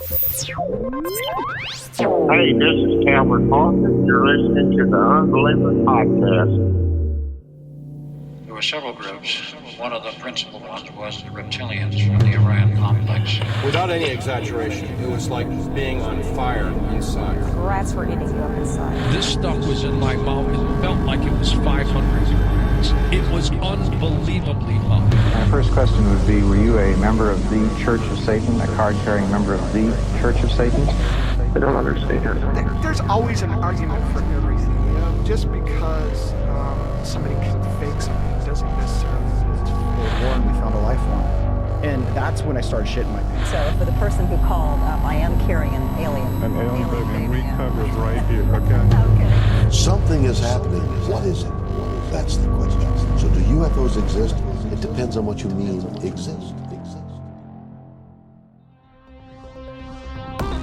Hey, this is Calvert Parker. You're listening to the Unbelievers podcast. There were several groups. One of the principal ones was the reptilians from the Orion complex. Without any exaggeration, it was like being on fire inside. Rats were eating you up inside. This stuff was in my mouth. It felt like it was 500 degrees. It was unbelievably hot. My first question would be, were you a member of the Church of Satan, a card-carrying member of the Church of Satan? I don't understand. There's always an argument for everything, you know? Just because somebody can fake something doesn't necessarily mean it's war, and we found a life form. And that's when I started shitting my pants. So for the person who called, I am carrying an alien. An alien baby, we covered right here, okay? Okay. Something is happening. What is it? That's the question. So do UFOs exist? It depends on what you mean exist.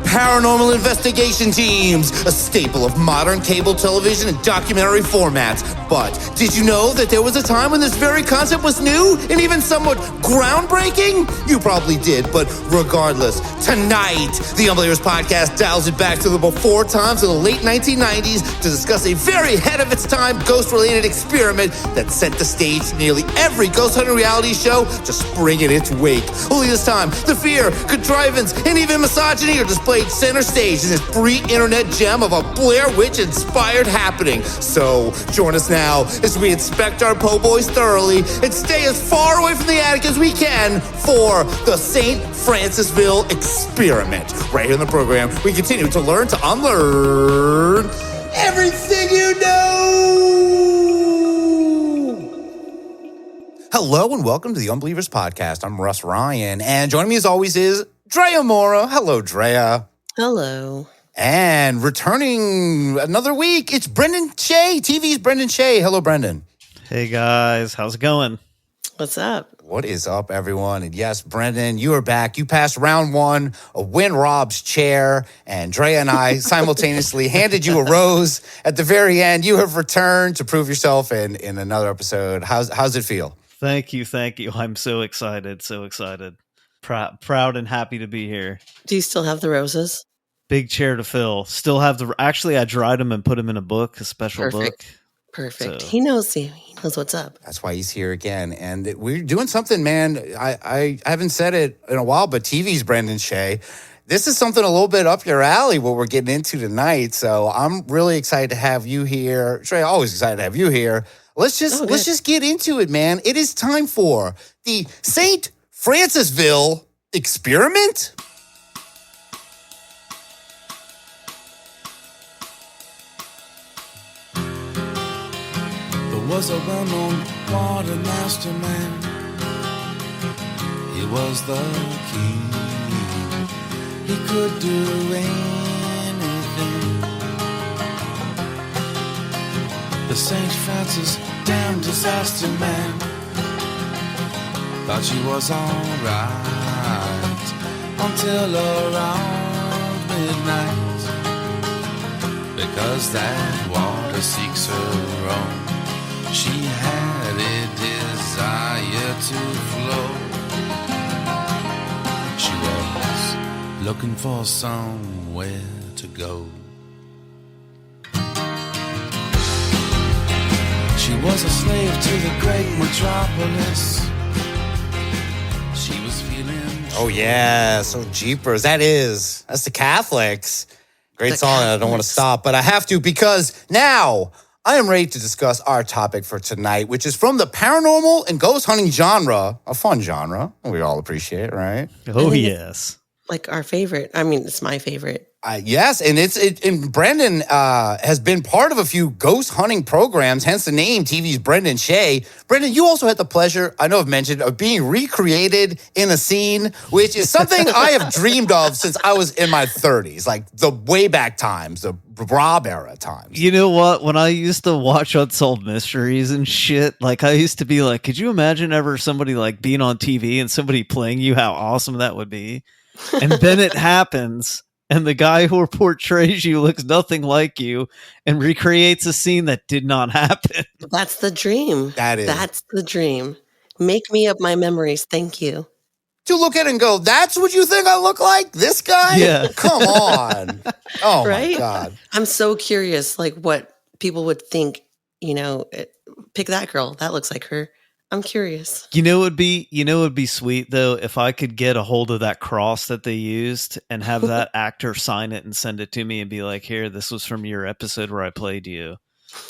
Paranormal investigation teams, a staple of modern cable television and documentary formats. But did you know that there was a time when this very concept was new and even somewhat groundbreaking? You probably did, but regardless, tonight, the Unbelievers podcast dials it back to the before times of the late 1990s to discuss a very ahead-of-its-time ghost-related experiment that set the stage for nearly every ghost hunting reality show to spring in its wake. Only this time, the fear, contrivance, and even misogyny are displayed center stage in this pre-internet gem of a Blair Witch-inspired happening. So, join us now as we inspect our po' boys thoroughly and stay as far away from the attic as we can for the St. Francisville Experiment. Right here in the program, we continue to learn to unlearn everything you know. Hello and welcome to the Unbelievers podcast. I'm Russ Ryan, and joining me as always is Drea Mora. Hello, Drea. Hello. And returning another week, it's Brendan Shay, TV's Brendan Shay. Hello, Brendan. Hey, guys. How's it going? What's up? What is up, everyone? And yes, Brendan, you are back. You passed round one, a win Rob's chair, and Drea and I simultaneously handed you a rose at the very end. You have returned to prove yourself in another episode. How's it feel? Thank you. I'm so excited. Proud and happy to be here. Do you still have the roses? Big chair to fill. Still have actually, I dried them and put them in a book, a special book. Perfect. So. He knows what's up. That's why he's here again. And we're doing something, man. I haven't said it in a while, but TV's Brendan Shay. This is something a little bit up your alley, what we're getting into tonight. So I'm really excited to have you here. Shay, always excited to have you here. Let's just get into it, man. It is time for the St. Francisville Experiment. There was a well-known quartermaster man. He was the king. He could do anything. The St. Francis damn disaster man thought she was alright until around midnight, because that water seeks her own. She had a desire to flow. She was looking for somewhere to go. She was a slave to the great metropolis. She was feeling... Oh, yeah. So Jeepers. That's the Catholics. Great song. I don't want to stop, but I have to, because now I am ready to discuss our topic for tonight, which is from the paranormal and ghost hunting genre, a fun genre. We all appreciate it, right? Oh, yes. Like our favorite. I mean, it's my favorite. Yes, and and Brendan has been part of a few ghost hunting programs, hence the name TV's Brendan Shay. Brendan, you also had the pleasure, I know I've mentioned, of being recreated in a scene, which is something I have dreamed of since I was in my 30s, like the way back times, the Rob era times. You know what? When I used to watch Unsolved Mysteries and shit, like I used to be like, could you imagine ever somebody like being on TV and somebody playing you, how awesome that would be? And then it happens. And the guy who portrays you looks nothing like you and recreates a scene that did not happen. That's the dream. That's the dream. Make me up my memories. Thank you. to look at and go, that's what you think I look like? This guy? Yeah. Come on. Oh, Right? my God. I'm so curious, like what people would think, pick that girl. That looks like her. I'm curious. You know, it'd be sweet though if I could get a hold of that cross that they used and have that actor sign it and send it to me and be like, "Here, this was from your episode where I played you."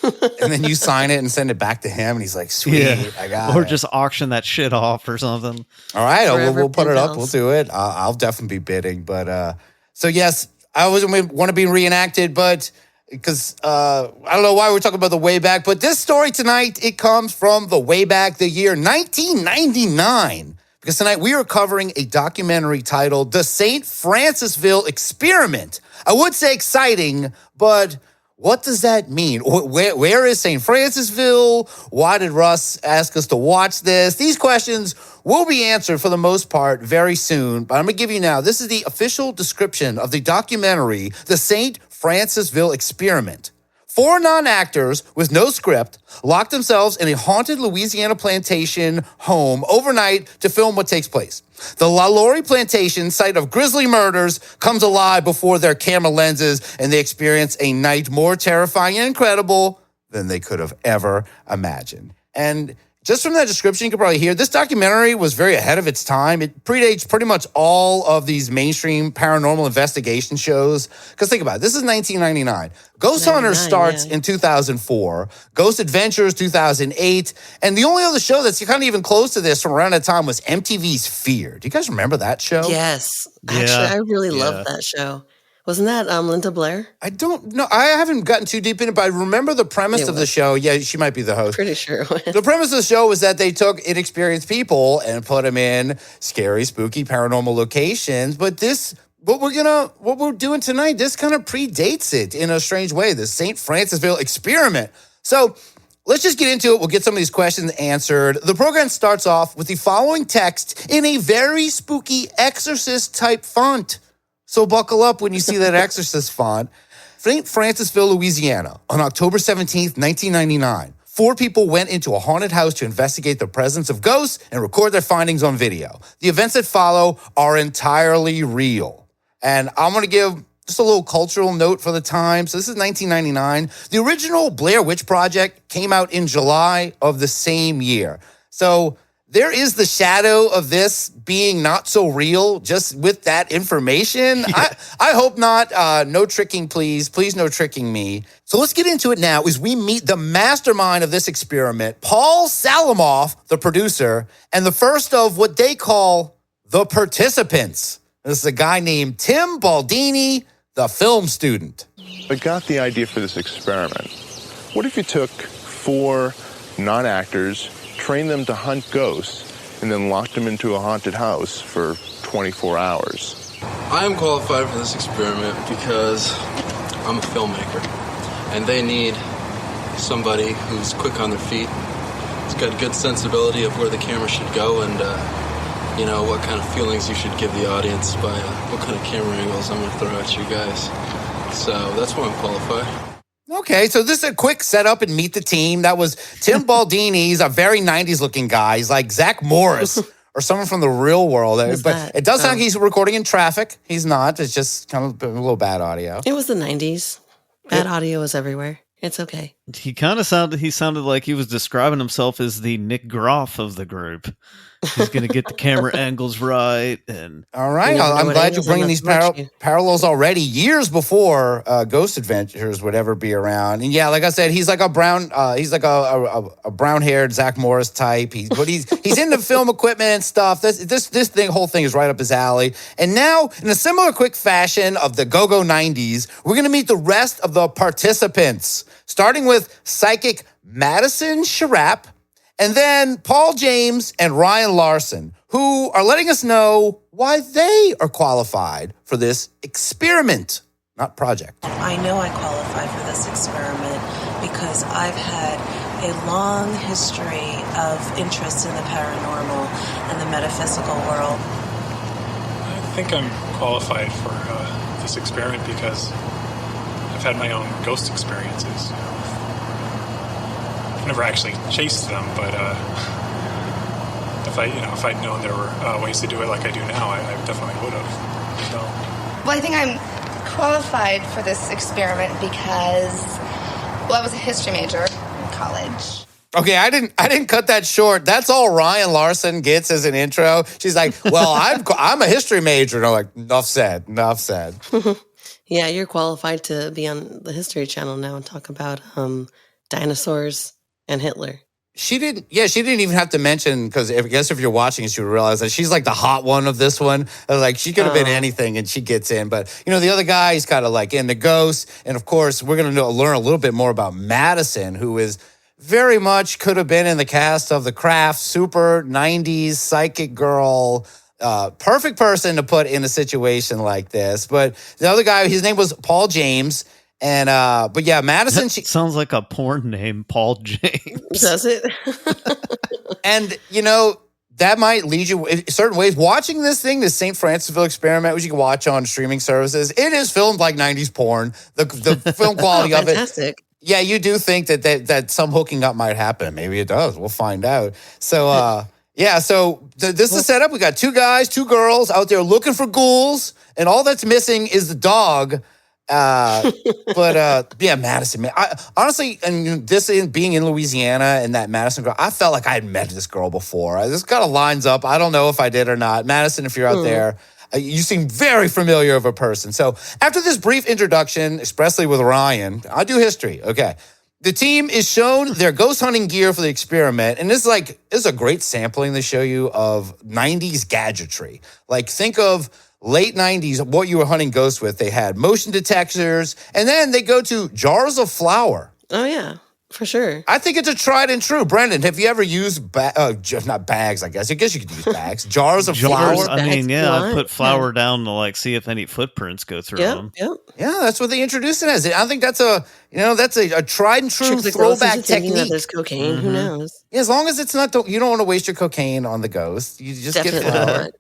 And then you sign it and send it back to him, and he's like, "Sweet, I got it." Or just auction that shit off or something. All right, Forever we'll put it up. Pin-Pals. We'll do it. I'll definitely be bidding. But so yes, I always want to be reenacted, but because I don't know why we're talking about the way back, but this story tonight, it comes from the way back, the year 1999. Because tonight we are covering a documentary titled The St. Francisville Experiment. I would say exciting, but what does that mean? Where is St. Francisville? Why did Russ ask us to watch this? These questions will be answered for the most part very soon, but I'm going to give you now. This is the official description of the documentary, The St. Francisville Experiment. 4 non-actors with no script locked themselves in a haunted Louisiana plantation home overnight to film what takes place. The LaLaurie plantation, site of grisly murders, comes alive before their camera lenses, and they experience a night more terrifying and incredible than they could have ever imagined. And just from that description, you can probably hear this documentary was very ahead of its time. It predates pretty much all of these mainstream paranormal investigation shows. Because think about it, this is 1999. Ghost Hunters starts in 2004. Ghost Adventures, 2008. And the only other show that's kind of even close to this from around that time was MTV's Fear. Do you guys remember that show? Yes. Actually, I really loved that show. Wasn't that Linda Blair? I don't know. I haven't gotten too deep in it, but I remember the premise of the show. Yeah, she might be the host. Pretty sure it was. The premise of the show was that they took inexperienced people and put them in scary, spooky, paranormal locations. But what we're doing tonight, this kind of predates it in a strange way, the St. Francisville Experiment. So let's just get into it. We'll get some of these questions answered. The program starts off with the following text in a very spooky exorcist-type font. So buckle up when you see that exorcist font. St. Francisville, Louisiana, on October 17th, 1999. 4 people went into a haunted house to investigate the presence of ghosts and record their findings on video. The events that follow are entirely real. And I'm going to give just a little cultural note for the time. So this is 1999. The original Blair Witch Project came out in July of the same year. So there is the shadow of this being not so real just with that information. Yeah. I hope not. No tricking, please. Please, no tricking me. So let's get into it now as we meet the mastermind of this experiment, Paul Salamoff, the producer, and the first of what they call the participants. This is a guy named Tim Baldini, the film student. I got the idea for this experiment. What if you took 4 non-actors, trained them to hunt ghosts, and then locked them into a haunted house for 24 hours? I am qualified for this experiment because I'm a filmmaker, and they need somebody who's quick on their feet, who's got a good sensibility of where the camera should go, and what kind of feelings you should give the audience by what kind of camera angles I'm going to throw at you guys. So that's why I'm qualified. Okay, so this is a quick setup and meet the team. That was Tim Baldini. He's a very 90s looking guy. He's like Zach Morris or someone from the real world. But it does sound like he's recording in traffic. He's not. It's just kind of a little bad audio. It was the 90s. Bad audio was everywhere. It's okay. He sounded like he was describing himself as the Nick Groff of the group. He's going to get the camera angles right. And all right. I'm glad you're bringing these parallels already, years before Ghost Adventures would ever be around. And yeah, like I said, he's like a brown haired Zach Morris type. But he's into film equipment and stuff. This whole thing is right up his alley. And now, in a similar quick fashion of the go-go 90s, we're going to meet the rest of the participants, starting with psychic Madison Sharap, and then Paul James and Ryan Larson, who are letting us know why they are qualified for this experiment, not project. I know I qualify for this experiment because I've had a long history of interest in the paranormal and the metaphysical world. I think I'm qualified for this experiment because I've had my own ghost experiences. I've never actually chased them, but If I'd known there were ways to do it like I do now, I definitely would have. So. Well, I think I'm qualified for this experiment because, I was a history major in college. Okay, I didn't cut that short. That's all Ryan Larson gets as an intro. She's like, "Well, I'm a history major." And I'm like, "Enough said. Enough said." Yeah, you're qualified to be on the History Channel now and talk about dinosaurs and Hitler. She didn't even have to mention, because I guess if you're watching, she would realize that she's like the hot one of this one. I was like, she could have been anything, and she gets in. But the other guy, he's kind of like into ghosts, and of course, we're going to learn a little bit more about Madison, who is very much could have been in the cast of The Craft, super 90s psychic girl. Perfect person to put in a situation like this. But the other guy, his name was Paul James. And but yeah, Madison, she sounds like a porn name, Paul James. Does it? And that might lead you in certain ways. Watching this St. Francisville Experiment, which you can watch on streaming services, it is filmed like 90s porn. The film quality of it. Yeah, you do think that some hooking up might happen. Maybe it does. We'll find out. So so this is set up. We got 2 guys, 2 girls out there looking for ghouls, and all that's missing is the dog. Madison, man. Honestly, and being in Louisiana and that Madison girl, I felt like I had met this girl before. This kind of lines up. I don't know if I did or not. Madison, if you're out there, you seem very familiar of a person. So after this brief introduction, expressly with Ryan, I do history. Okay. The team is shown their ghost hunting gear for the experiment. And this is a great sampling they show you of 90s gadgetry. Like, think of late 90s, what you were hunting ghosts with. They had motion detectors, and then they go to jars of flour. Oh, yeah, for sure. I think it's a tried and true. Brendan, have you ever used, not bags, I guess. I guess you could use bags. Jars of flour? I mean, I put flour down to see if any footprints go through them. Yep. Yeah, that's what they introduced it as. I think that's a tried and true throwback technique. That there's cocaine, who knows? Yeah, as long as it's not, you don't want to waste your cocaine on the ghost. You just get flour. Not.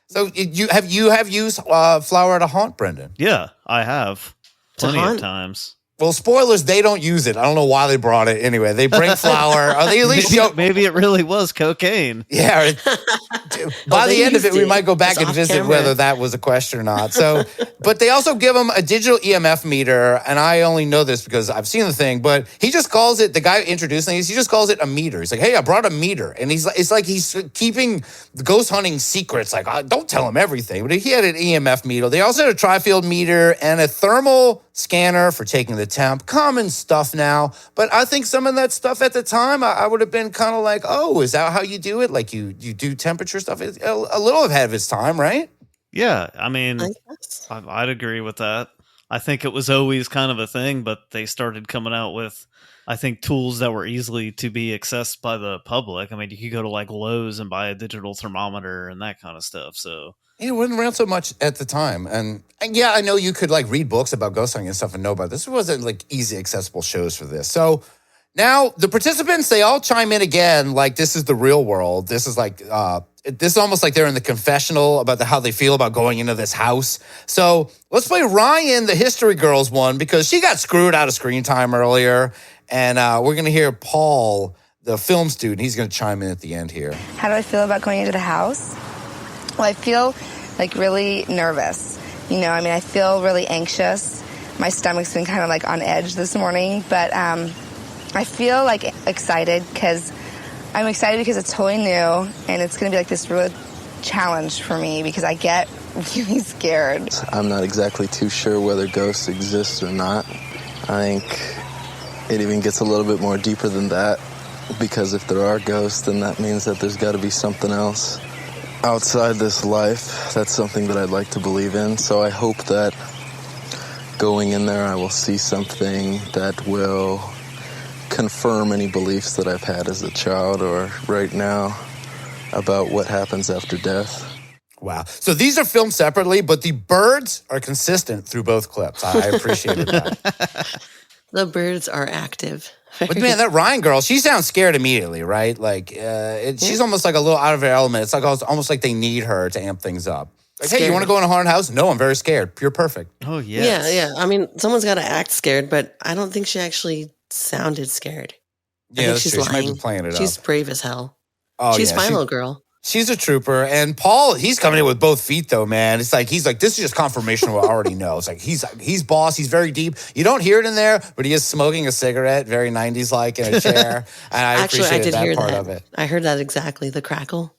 So you have used flour to haunt, Brendan? Yeah, I have plenty of times. Well, spoilers, they don't use it. I don't know why they brought it. Anyway, they bring flour. Are they at least maybe it really was cocaine. Yeah. By the end of it, we might go back and visit whether that was a question or not. So, but they also give them a digital EMF meter, and I only know this because I've seen the thing. But he just calls it, the guy introducing these, he just calls it a meter. He's like, "Hey, I brought a meter," and it's like he's keeping the ghost hunting secrets. Like, don't tell him everything. But he had an EMF meter. They also had a tri-field meter and a thermal scanner for taking the temp. Common stuff now, but I think some of that stuff at the time, I would have been kind of like, "Oh, is that how you do it? Like you do temperature stuff?" It's a little ahead of its time, right? Yeah, I mean, I'd agree with that. I think it was always kind of a thing, but they started coming out with, I think, tools that were easily to be accessed by the public. I mean, you could go to Lowe's and buy a digital thermometer and that kind of stuff. So it wasn't around so much at the time. And yeah, I know you could read books about ghost hunting and stuff and know about this. It wasn't easy accessible shows for this. So now the participants, they all chime in again. This is the real world. This is this is almost like they're in the confessional about how they feel about going into this house. So let's play Ryan, the History Girls one, because she got screwed out of screen time earlier. And we're going to hear Paul, the film student. He's going to chime in at the end here. How do I feel about going into the house? Well, I feel really nervous. I feel really anxious. My stomach's been kind of on edge this morning, but I feel excited because it's totally new and it's going to be this real challenge for me because I get really scared. I'm not exactly too sure whether ghosts exist or not. I think it even gets a little bit more deeper than that, because if there are ghosts, then that means that there's got to be something else outside this life. That's something that I'd like to believe in. So I hope that going in there, I will see something that will confirm any beliefs that I've had as a child or right now about what happens after death. Wow. So these are filmed separately, but the birds are consistent through both clips. I appreciated that. The birds are active. But man, that Ryan girl, she sounds scared immediately, right? She's almost a little out of her element. It's almost like they need her to amp things up. Hey, you want to go in a haunted house? No, I'm very scared. You're perfect. Oh, yes. Yeah. I mean, someone's got to act scared, but I don't think she actually sounded scared. Yeah, that's true. She might be playing it up. She's brave as hell. Oh, she's yeah, fine, little girl. She's a trooper, and Paul, he's coming in with both feet, though, man. It's like, he's like, this is just confirmation of what I already know. It's like, he's boss, he's very deep. You don't hear it in there, but he is smoking a cigarette, very 90s-like, in a chair, and I appreciated that part of it. I heard that exactly, the crackle.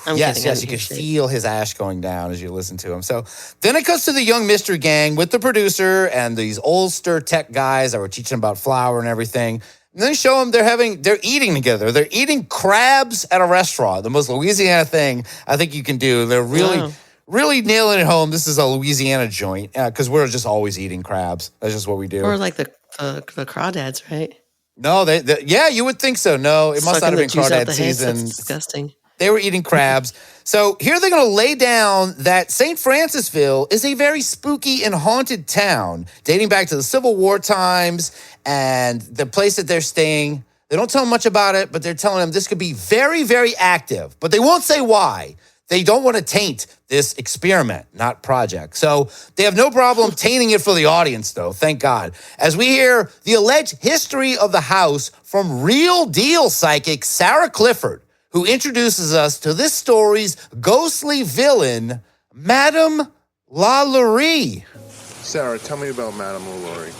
Yes, you can feel his ash going down as you listen to him. So then it comes to the young mystery gang with the producer and these oldster tech guys that were teaching about flour and everything. And then show them they're eating together. They're eating crabs at a restaurant. The most Louisiana thing I think you can do. They're really nailing it home. This is a Louisiana joint because we're just always eating crabs. That's just what we do. Or like the crawdads, right? No, yeah, you would think so. No, it must not have been crawdad season. That's disgusting. They were eating crabs. So here they're going to lay down that St. Francisville is a very spooky and haunted town dating back to the Civil War times and the place that they're staying. They don't tell them much about it, but they're telling them this could be very, very active. But they won't say why. They don't want to taint this experiment, not project. So they have no problem tainting it for the audience, though, thank God. As we hear the alleged history of the house from real deal psychic Sarah Clifford, who introduces us to this story's ghostly villain, Madame LaLaurie. Sarah, tell me about Madame LaLaurie.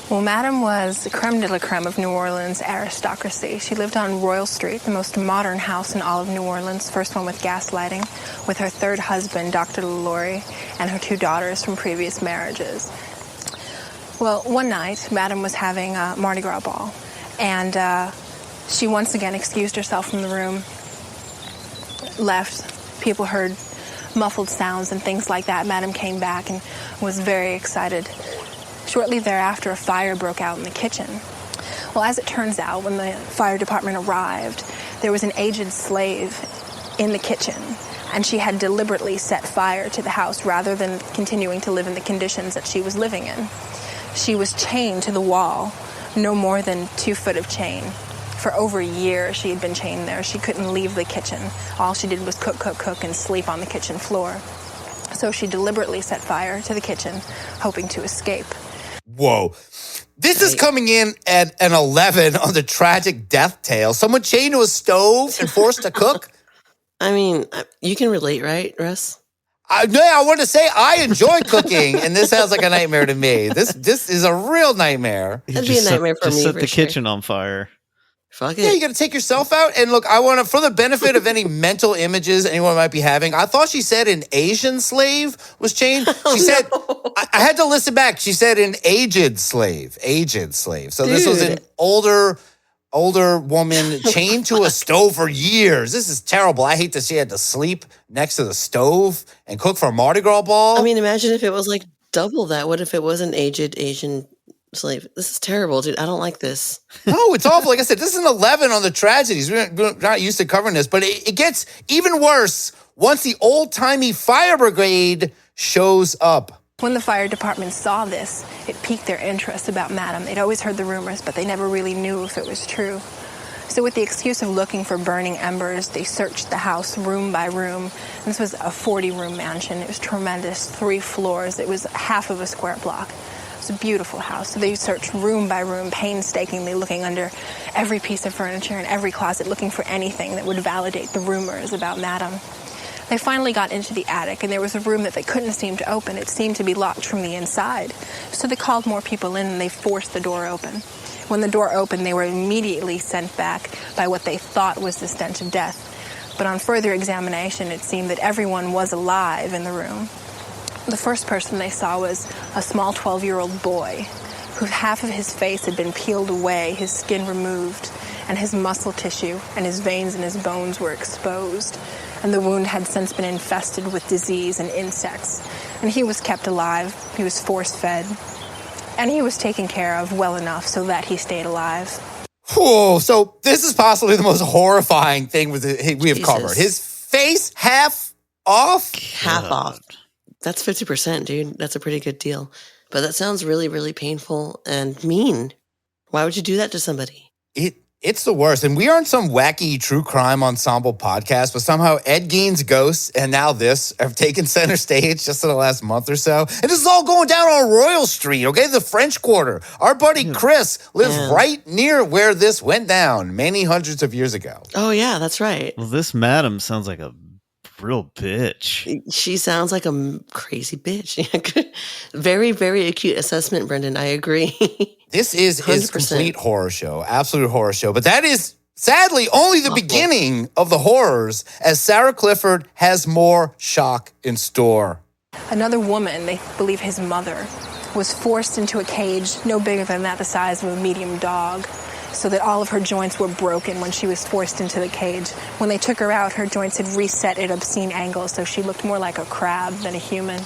Well, Madame was the creme de la creme of New Orleans aristocracy. She lived on Royal Street, the most modern house in all of New Orleans, first one with gas lighting, with her third husband, Dr. LaLaurie, and her 2 daughters from previous marriages. Well, one night, Madame was having a Mardi Gras ball, and she once again excused herself from the room, left. People heard muffled sounds and things like that. Madame came back and was very excited. Shortly thereafter, a fire broke out in the kitchen. Well, as it turns out, when the fire department arrived, there was an aged slave in the kitchen, and she had deliberately set fire to the house rather than continuing to live in the conditions that she was living in. She was chained to the wall, no more than 2 foot of chain. For over a year, she had been chained there. She couldn't leave the kitchen. All she did was cook, and sleep on the kitchen floor. So she deliberately set fire to the kitchen, hoping to escape. Whoa. This is coming in at an 11 on the tragic death tale. Someone chained to a stove and forced to cook? I mean, you can relate, right, Russ? I want to say I enjoy cooking, and this sounds like a nightmare to me. This is a real nightmare. That'd be a nightmare for me. Just set for the sure. kitchen on fire. Fuck it. Yeah, you got to take yourself out. And look, I want to, for the benefit of any mental images anyone might be having, I thought she said an Asian slave was chained. She said, I had to listen back. She said an aged slave. So this was an older woman chained to a stove for years. This is terrible. I hate that she had to sleep next to the stove and cook for a Mardi Gras ball. I mean, imagine if it was like double that. What if it was an aged Asian slave? This is terrible, dude. I don't like this. No, it's awful. Like I said, this is an 11 on the tragedies. We're not used to covering this, but it gets even worse once the old-timey fire brigade shows up. When the fire department saw this, it piqued their interest about Madame. They'd always heard the rumors, but they never really knew if it was true. So with the excuse of looking for burning embers, they searched the house room by room. And this was a 40-room mansion. It was tremendous, 3 floors. It was half of a square block. It was a beautiful house. So they searched room by room, painstakingly looking under every piece of furniture and every closet, looking for anything that would validate the rumors about Madame. They finally got into the attic, and there was a room that they couldn't seem to open. It seemed to be locked from the inside. So they called more people in, and they forced the door open. When the door opened, they were immediately sent back by what they thought was the stench of death. But on further examination, it seemed that everyone was alive in the room. The first person they saw was a small 12-year-old boy, whose half of his face had been peeled away, his skin removed, and his muscle tissue and his veins and his bones were exposed. And the wound had since been infested with disease and insects. And he was kept alive. He was force-fed. And he was taken care of well enough so that he stayed alive. Whoa, so this is possibly the most horrifying thing we have covered. His face half off? Half off. That's 50%, dude. That's a pretty good deal. But that sounds really, really painful and mean. Why would you do that to somebody? It It's the worst. And we aren't some wacky true crime ensemble podcast, but somehow Ed Gein's ghosts and now this have taken center stage just in the last month or so. And this is all going down on Royal Street, okay? The French Quarter. Our buddy Chris lives right near where this went down many hundreds of years ago. Oh, yeah, that's right. Well, this madam sounds like a real bitch. She sounds like a crazy bitch. Very, very acute assessment, Brendan. I agree. This is his 100%. complete horror show, absolute horror show. But that is sadly only the beginning of the horrors, as Sarah Clifford has more shock in store. Another woman, they believe his mother, was forced into a cage no bigger than that, the size of a medium dog, so that all of her joints were broken when she was forced into the cage. When they took her out, her joints had reset at obscene angles, so she looked more like a crab than a human.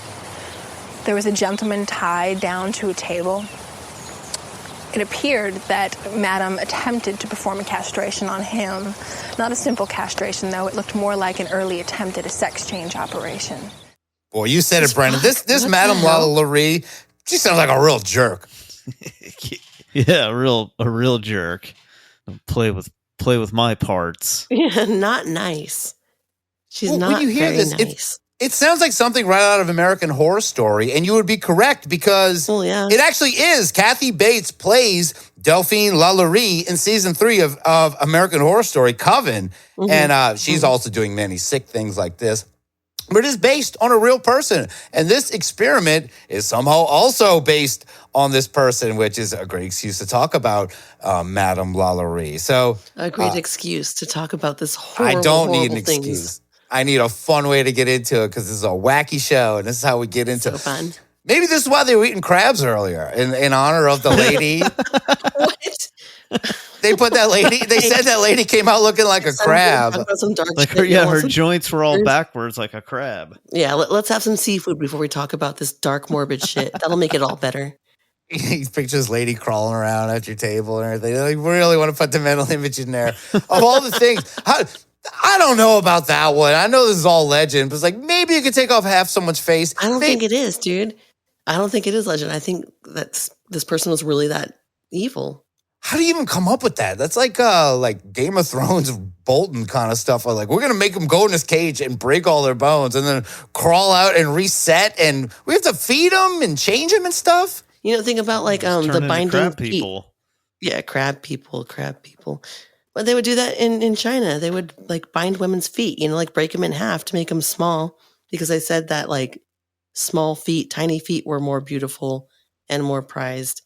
There was a gentleman tied down to a table. It appeared that Madame attempted to perform a castration on him. Not a simple castration, though. It looked more like an early attempt at a sex change operation. Boy, you said it, Brendan. This Madame LaLaurie, she sounds like a real jerk. Yeah, a real jerk. Play with my parts. Yeah, not nice. She's Well, not when you hear very this, nice. It sounds like something right out of American Horror Story, and you would be correct because it actually is. Kathy Bates plays Delphine LaLaurie in season 3 of American Horror Story, Coven, and she's also doing many sick things like this. But it is based on a real person, and this experiment is somehow also based on this person, which is a great excuse to talk about Madame LaLaurie. So A great excuse to talk about this horrible, I don't need an horrible excuse. things. I need a fun way to get into it because this is a wacky show, and this is how we get into it. So fun. Maybe this is why they were eating crabs earlier in honor of the lady. What? They put that lady. They said that lady came out looking like a crab. Some dark Like shit. her joints were all backwards like a crab. Yeah, let's have some seafood before we talk about this dark, morbid shit. That'll make it all better. He pictures this lady crawling around at your table and everything. Like, we really want to put the mental image in there of all the things. I don't know about that one. I know this is all legend, but it's like maybe you could take off half someone's face. I don't think it is, dude. I don't think it is legend. I think that this person was really that evil. How do you even come up with that? That's like Game of Thrones, Bolton kind of stuff. Like, we're going to make them go in this cage and break all their bones and then crawl out and reset. And we have to feed them and change them and stuff. You know, think about like the binding crab feet. people. Yeah, crab people. But they would do that in China. They would like bind women's feet, you know, like break them in half to make them small because they said that like small feet, tiny feet were more beautiful and more prized.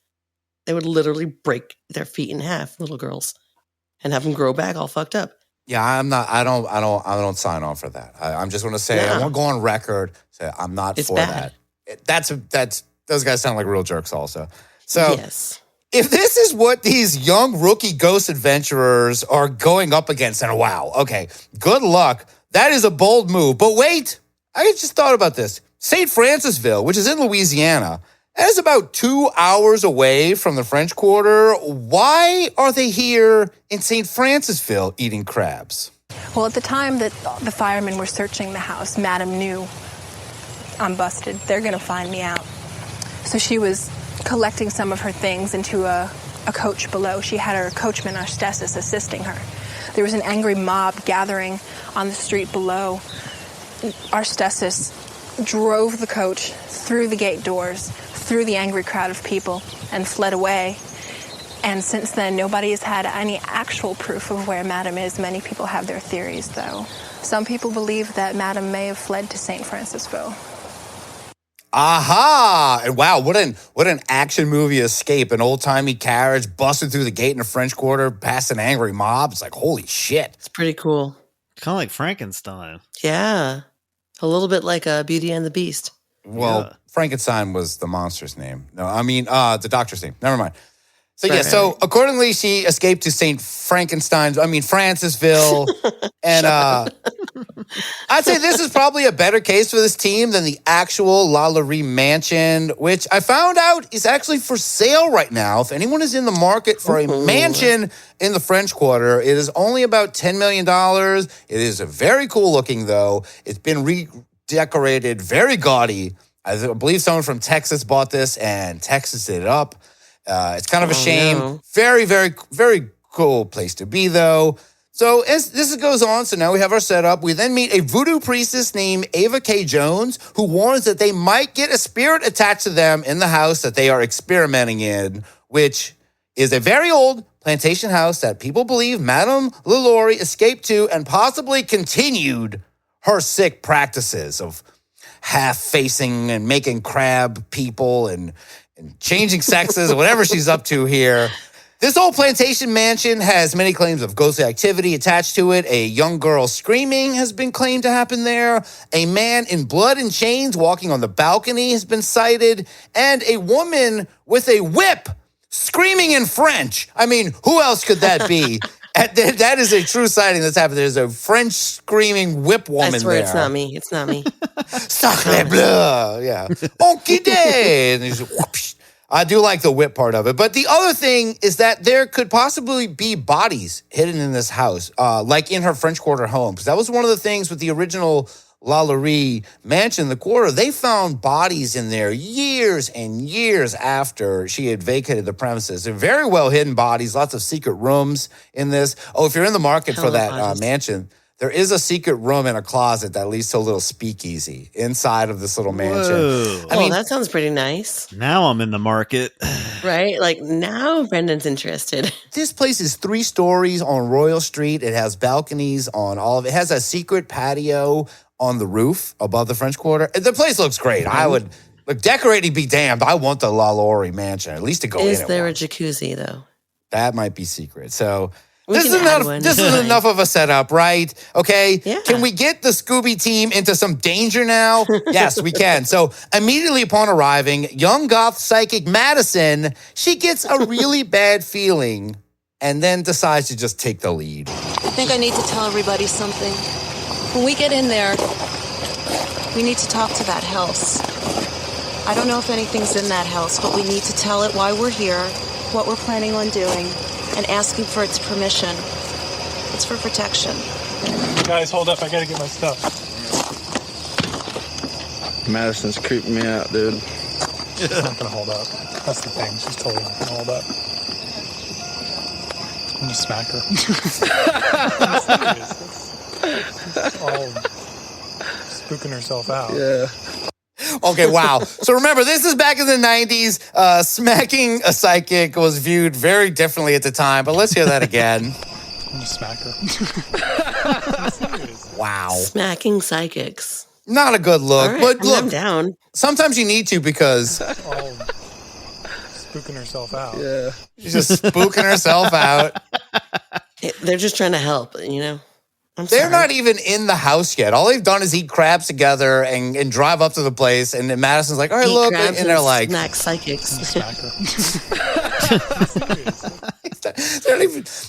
They would literally break their feet in half, little girls, and have them grow back all fucked up. Yeah, I don't sign on for that. I'm just going to say, I want to go on record, say I'm not for bad. that. Those guys sound like real jerks also. So yes. If this is what these young rookie ghost adventurers are going up against, then wow, okay, good luck. That is a bold move. But wait, I just thought about this. St. Francisville, which is in Louisiana, that is about 2 hours away from the French Quarter. Why are they here in St. Francisville eating crabs? Well, at the time that the firemen were searching the house, Madame knew, I'm busted. They're going to find me out. So she was collecting some of her things into a coach below. She had her coachman, Arstessus, assisting her. There was an angry mob gathering on the street below. Arstessus drove the coach through the gate doors, through the angry crowd of people, and fled away. And since then, nobody has had any actual proof of where Madame is. Many people have their theories, though. Some people believe that Madame may have fled to St. Francisville. Aha! And wow, what an action movie escape. An old-timey carriage busted through the gate in the French Quarter past an angry mob. It's like, holy shit. It's pretty cool. Kind of like Frankenstein. Yeah. A little bit like Beauty and the Beast. Well, Frankenstein was the monster's name. No, I mean, the doctor's name. Never mind. So, so accordingly, she escaped to Francisville. And I'd say this is probably a better case for this team than the actual LaLaurie mansion, which I found out is actually for sale right now. If anyone is in the market for a mansion in the French Quarter, it is only about $10 million. It is very cool looking, though. It's been redecorated, very gaudy. I believe someone from Texas bought this and Texas it up. It's kind of a shame. No. Very, very, very Cool place to be, though. So as this goes on, so now we have our setup. We then meet a voodoo priestess named Ava K. Jones, who warns that they might get a spirit attached to them in the house that they are experimenting in, which is a very old plantation house that people believe Madame LaLaurie escaped to and possibly continued her sick practices of half-facing and making crab people and changing sexes, whatever she's up to here. This old plantation mansion has many claims of ghostly activity attached to it. A young girl screaming has been claimed to happen there. A man in blood and chains walking on the balcony has been sighted. And a woman with a whip screaming in French. I mean, who else could that be? That is a true sighting that's happened. There's a French screaming whip woman there. I swear it's not me. It's not me. Sacre bleu. Yeah. Onkide. And he's whoosh. I do like the whip part of it. But the other thing is that there could possibly be bodies hidden in this house, like in her French Quarter home. Because that was one of the things with the original LaLaurie mansion, the quarter. They found bodies in there years and years after she had vacated the premises. They're very well hidden bodies, lots of secret rooms in this. Oh, if you're in the market for that mansion, there is a secret room in a closet that leads to a little speakeasy inside of this little mansion. Whoa. I mean, that sounds pretty nice. Now I'm in the market. Right? Like, now Brendan's interested. This place is 3 stories on Royal Street. It has balconies on all of it. It has a secret patio on the roof above the French Quarter. The place looks great. I would, look, decorating be damned. I want the LaLaurie mansion, at least to go in. Is there a jacuzzi, though? That might be secret. So this is enough of a setup, right? Okay. Yeah. Can we get the Scooby team into some danger now? Yes, we can. So immediately upon arriving, young goth psychic Madison, she gets a really bad feeling and then decides to just take the lead. I think I need to tell everybody something. When we get in there, we need to talk to that house. I don't know if anything's in that house, but we need to tell it why we're here, what we're planning on doing, and asking for its permission. It's for protection. Guys, hold up. I gotta get my stuff. Madison's creeping me out, dude. She's not gonna hold up. That's the thing. She's totally not gonna hold up. I'm gonna smack her. I'm serious. All spooking herself out. Yeah. Okay, wow. So remember, this is back in the 90s. Smacking a psychic was viewed very differently at the time, but let's hear that again. I'm gonna smack her. Wow. Smacking psychics. Not a good look. Right, but look, I'm down. Sometimes you need to because... All spooking herself out. Yeah. She's just spooking herself out. They're just trying to help, you know? They're not even in the house yet. All they've done is eat crabs together and drive up to the place. And then Madison's like, all right, look. And they're like, snack psychics.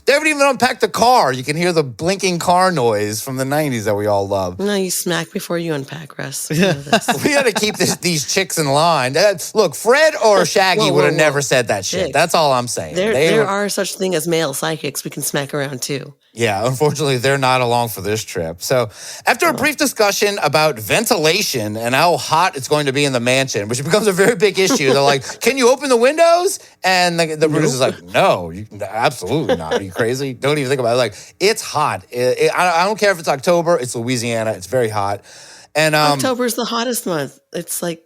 They haven't even unpacked the car. You can hear the blinking car noise from the 90s that we all love. No, you smack before you unpack, Russ. We got to keep these chicks in line. Look, Fred or Shaggy would have never said that shit. Chicks. That's all I'm saying. There are such thing as male psychics we can smack around too. Yeah, unfortunately, they're not along for this trip. So after a brief discussion about ventilation and how hot it's going to be in the mansion, which becomes a very big issue, they're like, can you open the windows? And the producer's like, no, absolutely not. Are you crazy? Don't even think about it. Like, it's hot. I don't care if it's October. It's Louisiana. It's very hot. And October's the hottest month. It's like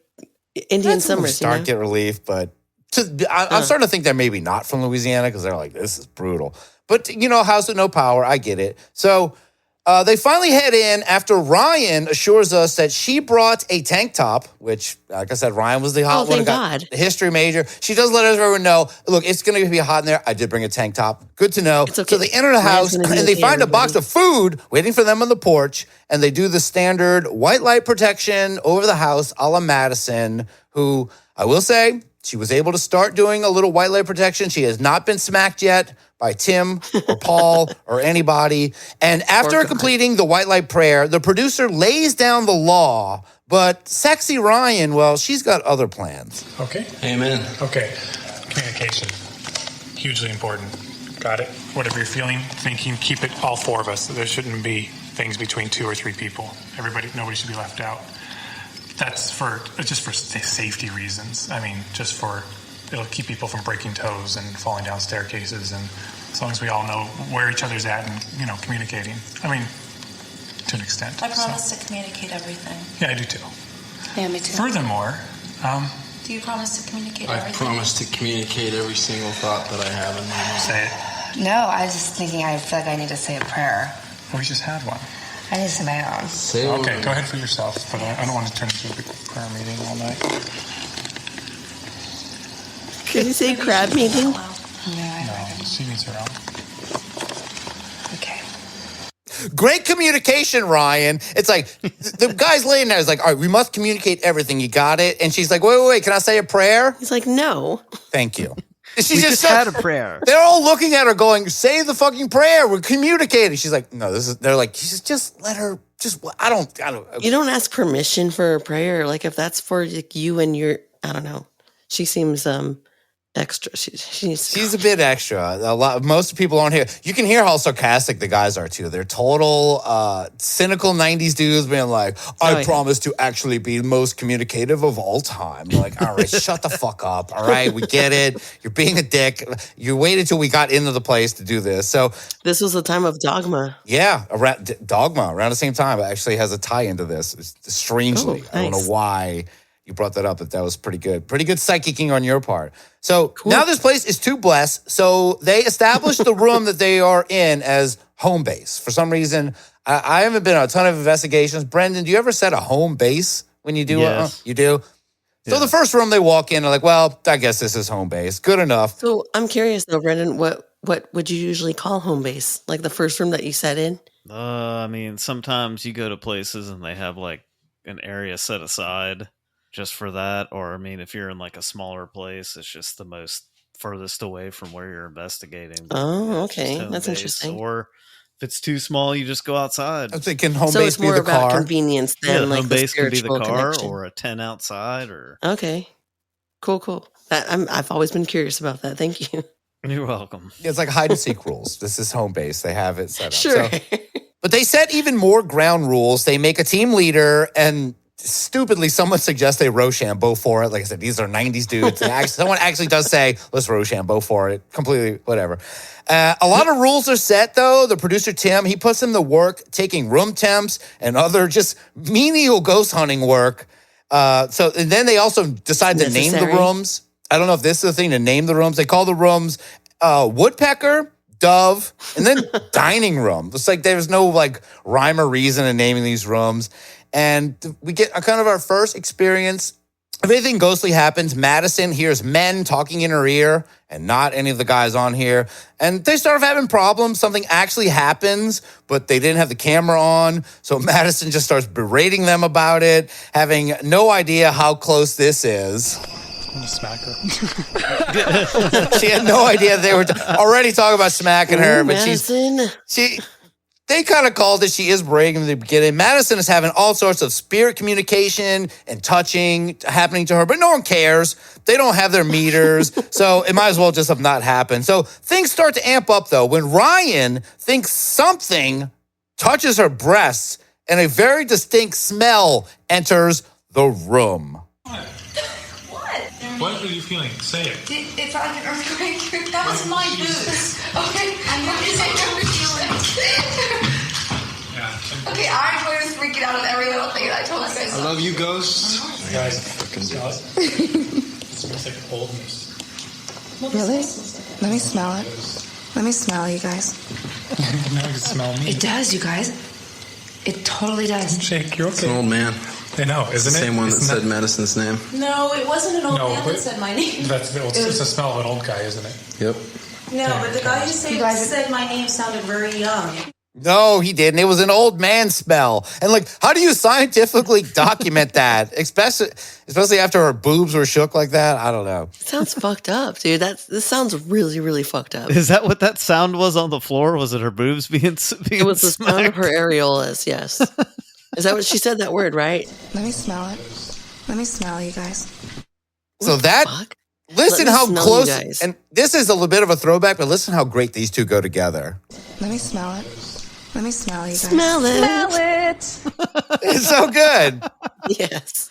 Indian summer. Start get relief, but I'm starting to think they're maybe not from Louisiana because they're like, this is brutal. But, you know, house with no power, I get it. So they finally head in after Ryan assures us that she brought a tank top, which, like I said, Ryan was the hot one. Thank God. History major. She does let everyone know, look, it's going to be hot in there. I did bring a tank top. Good to know. It's okay. So they enter the house and they find a box of food waiting for them on the porch. And they do the standard white light protection over the house a la Madison, who I will say, she was able to start doing a little white light protection. She has not been smacked yet by Tim or Paul or anybody. And after completing the white light prayer, the producer lays down the law. But sexy Ryan, well, she's got other plans. Okay. Amen. Okay. Communication. Hugely important. Got it? Whatever you're feeling, thinking, keep it all 4 of us. There shouldn't be things between 2 or 3 people. Nobody should be left out. That's just for safety reasons. I mean, it'll keep people from breaking toes and falling down staircases and as long as we all know where each other's at and, communicating. I mean, to an extent. I promise to communicate everything. Yeah, I do too. Yeah, me too. Furthermore, do you promise to communicate I everything? promise to communicate every single thought that I have in my mind. Say it. No, I was just thinking I feel like I need to say a prayer. We just had one. I need to say my own. Okay, go ahead for yourself, but I don't want to turn into a big prayer meeting all night. Could you say crab meeting? No, she needs her own. Okay. Great communication, Ryan. It's like the guy's laying there. He's like, all right, we must communicate everything. You got it? And she's like, wait. Can I say a prayer? He's like, no. Thank you. She just had a prayer. They're all looking at her going, say the fucking prayer. We're communicating. She's like, no, they're like, just let her, I don't. You don't ask permission for a prayer. Like if that's for you and your, I don't know. She seems extra. She's a bit extra. Most people aren't here. You can hear how sarcastic the guys are too. They're total cynical 90s dudes being like, I promise to actually be the most communicative of all time. Like, all right, shut the fuck up. All right, we get it. You're being a dick. You waited till we got into the place to do this. So this was the time of Dogma. Yeah, Dogma around the same time. It actually has a tie into this. Strangely, nice. I don't know why you brought that up, but that was pretty good. Pretty good psychicking on your part. So now this place is too blessed. So they established the room that they are in as home base. For some reason, I haven't been on a ton of investigations. Brendan, do you ever set a home base when you do? Yes. You do? Yeah. So the first room they walk in, they're like, well, I guess this is home base. Good enough. So I'm curious though, Brendan, what would you usually call home base? Like the first room that you set in? I mean, sometimes you go to places and they have like an area set aside just for that. Or, I mean, if you're in like a smaller place, it's just the most furthest away from where you're investigating. Oh, okay. That's interesting. Or if it's too small, you just go outside. I'm thinking home so base it's more be the about car. convenience than like home the base could be the spiritual car connection. or a tent outside. Or Okay. Cool. I've always been curious about that. Thank you. You're welcome. Yeah, it's like hide and seek rules. This is home base. They have it set up. Sure. So, but they set even more ground rules. They make a team leader, and stupidly, someone suggests they Rochambeau for it. Like I said, these are 90s dudes. Someone actually does say, let's Rochambeau for it. Completely, whatever. A lot of rules are set, though. The producer, Tim, he puts them to work taking room temps and other just menial ghost hunting work. And then they also decide to name the rooms. I don't know if this is the thing to name the rooms. They call the rooms Woodpecker, Dove, and then Dining Room. It's like there's no like rhyme or reason in naming these rooms. And we get kind of our first experience. If anything ghostly happens, Madison hears men talking in her ear and not any of the guys on here. And they start having problems. Something actually happens, but they didn't have the camera on. So Madison just starts berating them about it, having no idea how close this is. I'm gonna smack her. She had no idea they were already talking about smacking her, but Madison. They kind of called it. She is bragging in the beginning. Madison is having all sorts of spirit communication and touching happening to her, but no one cares. They don't have their meters, so it might as well just have not happened. So things start to amp up, though, when Ryan thinks something touches her breasts and a very distinct smell enters the room. What are you feeling? Say it. It's like an earthquake. That was my boots. Okay, I'm not Okay, I was freaking out on every little thing that I told you guys. I love you, ghosts. Guys, smell it. It smells like oldness. Really? Let me smell it. Let me smell, you guys. Now you can smell me. It does, you guys. It totally does. Shake, you're okay. It's an old man. I know, isn't it? The same one that said Madison's name. No, it wasn't an old man that said my name. It's the smell of an old guy, isn't it? Yep. No, but the guy who said my name sounded very young. No, he didn't. It was an old man smell. And like, how do you scientifically document that? Especially after her boobs were shook like that? I don't know. It sounds fucked up, dude. This sounds really, really fucked up. Is that what that sound was on the floor? Was it her boobs being It was the sound of her areolas, yes. Is that what she said, that word, right? Let me smell it. Let me smell, you guys. So that, listen how close, and this is a little bit of a throwback, but listen how great these two go together. Let me smell it. Let me smell, you guys. Smell it. Smell it. It's so good. Yes.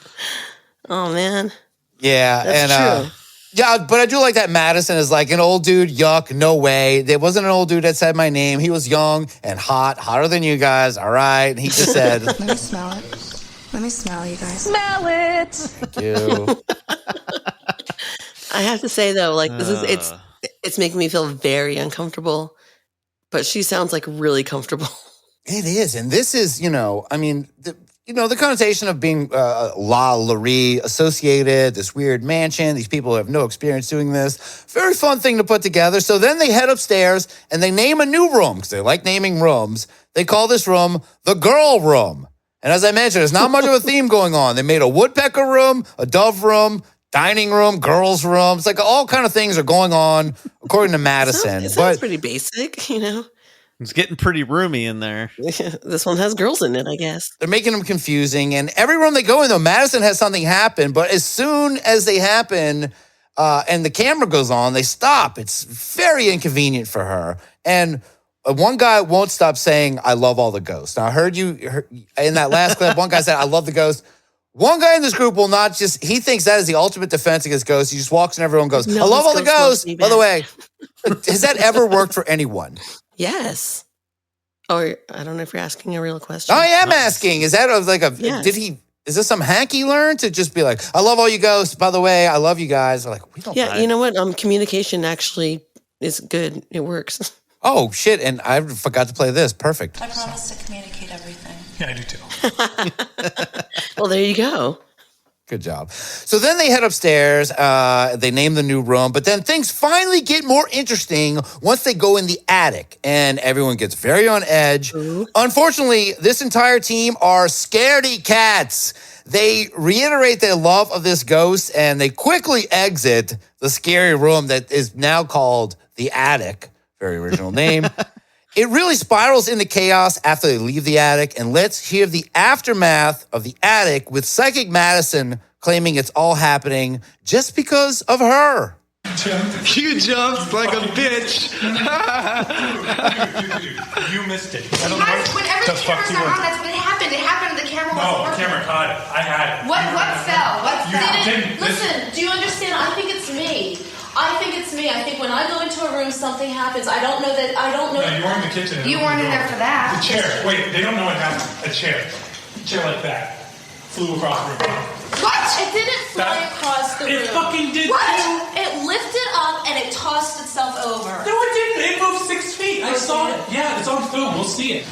Oh, man. Yeah. That's and true. Yeah, but I do like that Madison is like an old dude. Yuck, no way. There wasn't an old dude that said my name. He was young and hot, hotter than you guys. All right. And he just said, Let me smell it. Let me smell you guys. Smell it. Thank you. I have to say though, like this is it's making me feel very uncomfortable. But she sounds like really comfortable. It is, and this is, I mean, the connotation of being LaLaurie associated, this weird mansion, these people who have no experience doing this. Very fun thing to put together. So then they head upstairs and they name a new room because they like naming rooms. They call this room the girl room. And as I mentioned, there's not much of a theme going on. They made a woodpecker room, a dove room, dining room, girls' room. It's like all kind of things are going on according to Madison. It sounds pretty basic, It's getting pretty roomy in there. This one has girls in it, I guess. They're making them confusing. And every room they go in, though, Madison has something happen. But as soon as they happen and the camera goes on, they stop. It's very inconvenient for her. And one guy won't stop saying, I love all the ghosts. Now, I heard in that last clip, one guy said, I love the ghosts. One guy in this group will not he thinks that is the ultimate defense against ghosts. He just walks in everyone goes, I love all the ghosts. By the way, has that ever worked for anyone? Yes. Or I don't know if you're asking a real question. I am asking. Is that like yes. Is this some hack he learned to just be like, I love all you ghosts. By the way, I love you guys. We're like, we don't. Yeah, you know what? Communication actually is good. It works. Oh, shit. And I forgot to play this. Perfect. I promise to communicate everything. Yeah, I do too. Well, there you go. Good job. So then they head upstairs. They name the new room, but then things finally get more interesting once they go in the attic, and everyone gets very on edge. Ooh. Unfortunately, this entire team are scaredy cats. They reiterate their love of this ghost, and they quickly exit the scary room that is now called the attic. Very original name. It really spirals into chaos after they leave the attic, and let's hear the aftermath of the attic with Psychic Madison claiming it's all happening just because of her. You jumped like a bitch. You missed it. I don't know. Whenever the cameras are on, that's what happened. It happened. The camera wasn't working. No, the camera caught it. I had it. What fell? What fell? Didn't. Listen, do you understand? I think it's me. I think when I go into a room, something happens. I don't know. No, you weren't in the kitchen. You weren't in there for that. The chair. Wait, they don't know what happened. A chair like that flew across the room. What? It didn't fly across the room. It fucking did what? too. It lifted up and it tossed itself over. No, it didn't. It moved 6 feet. I saw it. Yeah, it's on film. We'll see it.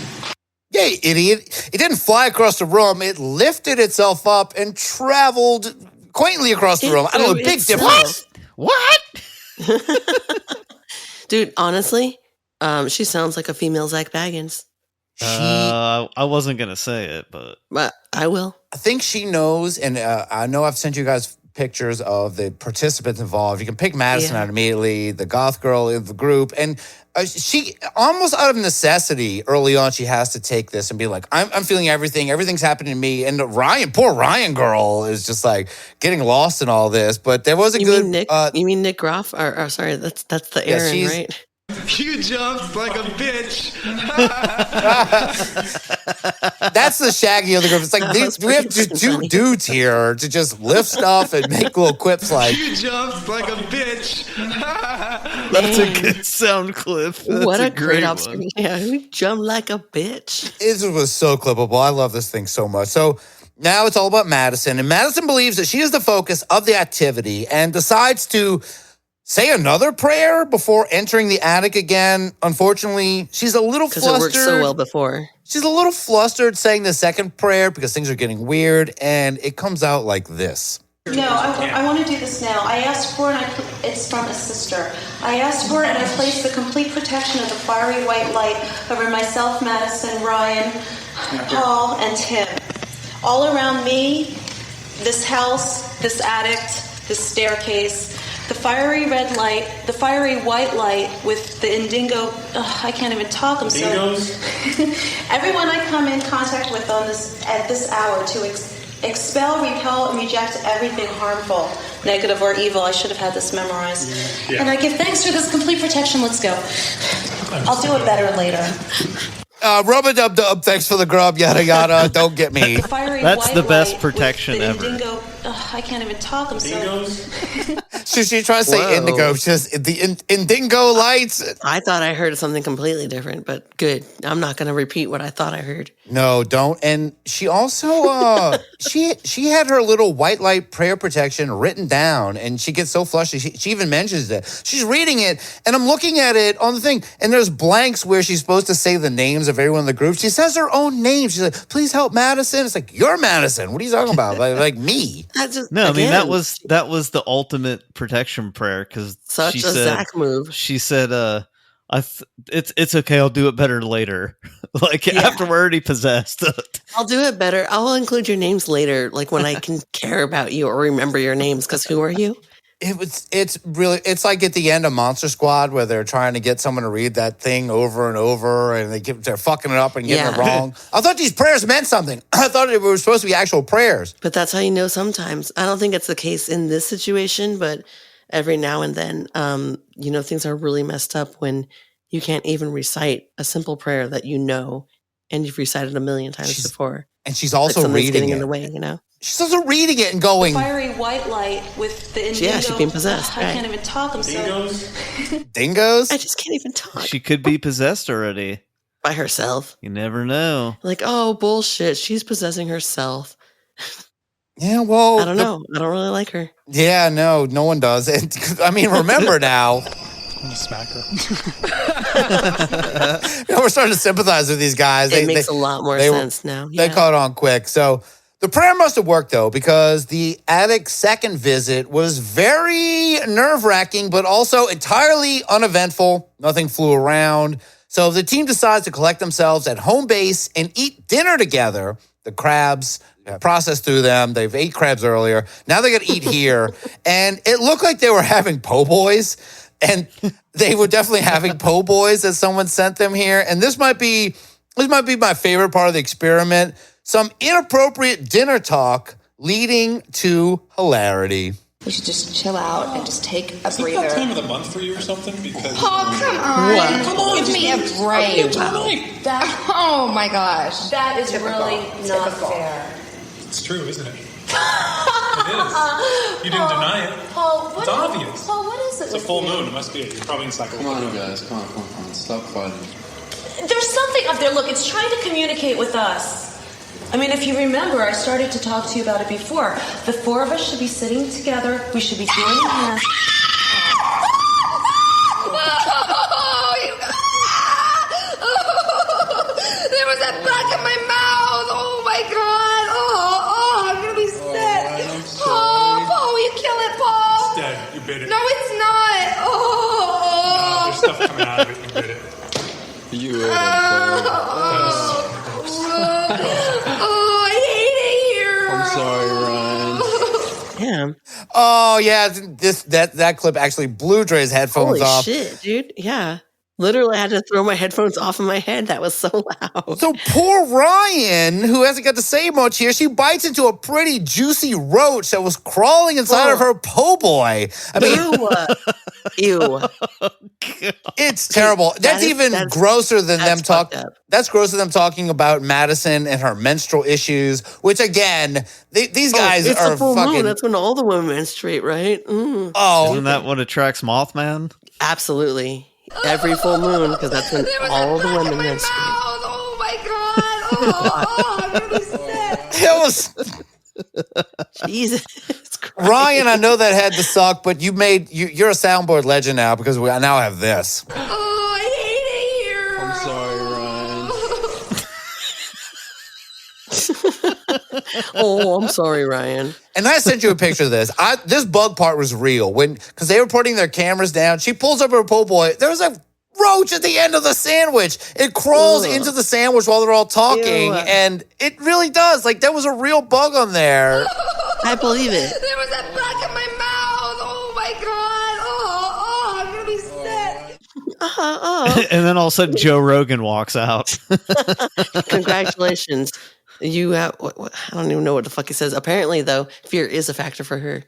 Yeah, idiot. It didn't fly across the room. It lifted itself up and traveled quaintly across the room. I don't know, big difference. What? Dude, honestly, she sounds like a female Zach Baggins. I wasn't going to say it, but I will. I think she knows, and I know I've sent you guys pictures of the participants involved. You can pick Madison out immediately, the goth girl in the group, and she, almost out of necessity, early on, she has to take this and be like, I'm feeling everything. Everything's happening to me. And poor Ryan girl is just like getting lost in all this. But there was a good... you mean Nick Groff? Or sorry, that's the Aaron, right? You jumped like a bitch. That's the Shaggy of the group. It's like, we have two dudes here to just lift stuff and make little quips like, you jumped like a bitch. That's a good sound clip. That's what a great observation. Yeah, you jumped like a bitch. It was so clippable. I love this thing so much. So now it's all about Madison, and Madison believes that she is the focus of the activity and decides to say another prayer before entering the attic again. Unfortunately, she's a little flustered. Because it worked so well before. She's a little flustered saying the second prayer because things are getting weird, and it comes out like this. No, I want to do this now. I asked for, and it's from a sister. I asked for, and I placed the complete protection of the fiery white light over myself, Madison, Ryan, Paul, and Tim. All around me, this house, this attic, this staircase, the fiery red light, the fiery white light with the indigo. I can't even talk. I'm so. Everyone I come in contact with at this hour to expel, repel, and reject everything harmful, negative, or evil. I should have had this memorized. Yeah. And I give thanks for this complete protection. Let's go. I'll do it better later. Rub-a-dub-dub, thanks for the grub, yada yada, don't get me. That's the best protection ever. Indigo. I can't even talk. I'm so. She tries to say indigo. She says the indigo lights. I thought I heard something completely different, but good. I'm not going to repeat what I thought I heard. No, don't. And she also she had her little white light prayer protection written down, and she gets so flushed. She even mentions it. She's reading it, and I'm looking at it on the thing, and there's blanks where she's supposed to say the names of everyone in the group. She says her own name. She's like, "Please help Madison." It's like, you're Madison. What are you talking about? like me? No, I mean that was the ultimate protection prayer because such she a said, Zach move. She said, it's okay. I'll do it better later. After we're already possessed. I'll do it better. I'll include your names later, like when I can care about you or remember your names. Because who are you? It's like at the end of Monster Squad where they're trying to get someone to read that thing over and over, and they're fucking it up and getting it wrong. I thought these prayers meant something. I thought it were supposed to be actual prayers. But that's how you know sometimes. I don't think it's the case in this situation, but every now and then, things are really messed up when you can't even recite a simple prayer that you know and you've recited a million times before. And she's also reading it. In the way, She's also reading it and going. Fiery white light with the indigo. Yeah, she's being possessed. I can't even talk. I'm sorry. Dingoes? I just can't even talk. She could be possessed already. By herself. You never know. Like, oh, bullshit. She's possessing herself. Yeah, well. I don't know. I don't really like her. Yeah, no one does. I mean, remember now. I'm gonna smack her. We're starting to sympathize with these guys. It makes a lot more sense now. They caught on quick. So the prayer must have worked, though, because the addict's second visit was very nerve-wracking, but also entirely uneventful. Nothing flew around. So the team decides to collect themselves at home base and eat dinner together. The crabs processed through them. They've ate crabs earlier. Now they got to eat here. And it looked like they were having po' boys. And they were definitely having po' boys that someone sent them here. And this might be my favorite part of the experiment. Some inappropriate dinner talk leading to hilarity. We should just chill out and just take a Is breather. that time of the month for you or something? Because Oh, come on. What? Come on, Give me a just break. That, Oh my gosh. that is really not fair. It's true, isn't it? It is. You didn't deny it. Paul, It's obvious. Paul, what is it? It's a full moon. It must be it. You're probably inside. Come on, you guys. Come on. Stop fighting. There's something up there. Look, it's trying to communicate with us. I mean, if you remember, I started to talk to you about it before. The four of us should be sitting together. We should be joining hands. There was a bug in my mouth. Oh my god. I'm gonna be sick. Paul, will you kill it, Paul? It's dead. You bit it. No, it's not. No, there's stuff coming out of it. You bit it. You ate it, I hate it here. I'm sorry, Ryan. Damn. Oh, yeah. That clip actually blew Dre's headphones Holy off. shit, dude. Yeah. Literally, I had to throw my headphones off of my head. That was so loud. So poor Ryan, who hasn't got to say much here, she bites into a pretty juicy roach that was crawling inside of her po' boy. I mean, Ew. it's terrible. That's grosser than them talking. That's grosser than them talking about Madison and her menstrual issues, which again, these guys it's are the full fucking. moon. That's when all the women menstruate, right? Mm. Oh, isn't that what attracts Mothman? Absolutely. Every full moon, because that's when all the women menstruate. Oh my god. I'm really sick. It was. Jesus Christ. Ryan, I know that had to suck, but you're a soundboard legend now because I now have this. I hate it here. I'm sorry, Ryan. Oh, I'm sorry, Ryan. And I sent you a picture of this. This bug part was real. Because they were putting their cameras down, she pulls up her po' boy. There was a roach at the end of the sandwich. It crawls into the sandwich while they're all talking. And it really does. Like, there was a real bug on there. I believe it. There was a bug in my mouth. Oh my god. I'm gonna be sick. And then all of a sudden, Joe Rogan walks out. Congratulations. You have, I don't even know what the fuck he says. Apparently, though, fear is a factor for her.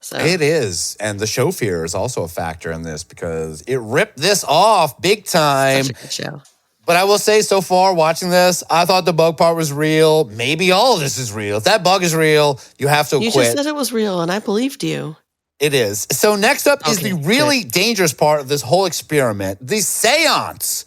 So It is. And the show fear is also a factor in this because it ripped this off big time. Such a good show. But I will say so far watching this, I thought the bug part was real. Maybe all of this is real. If that bug is real, you have to You quit. just said it was real, and I believed you. It is. So next up is the really dangerous part of this whole experiment, the seance.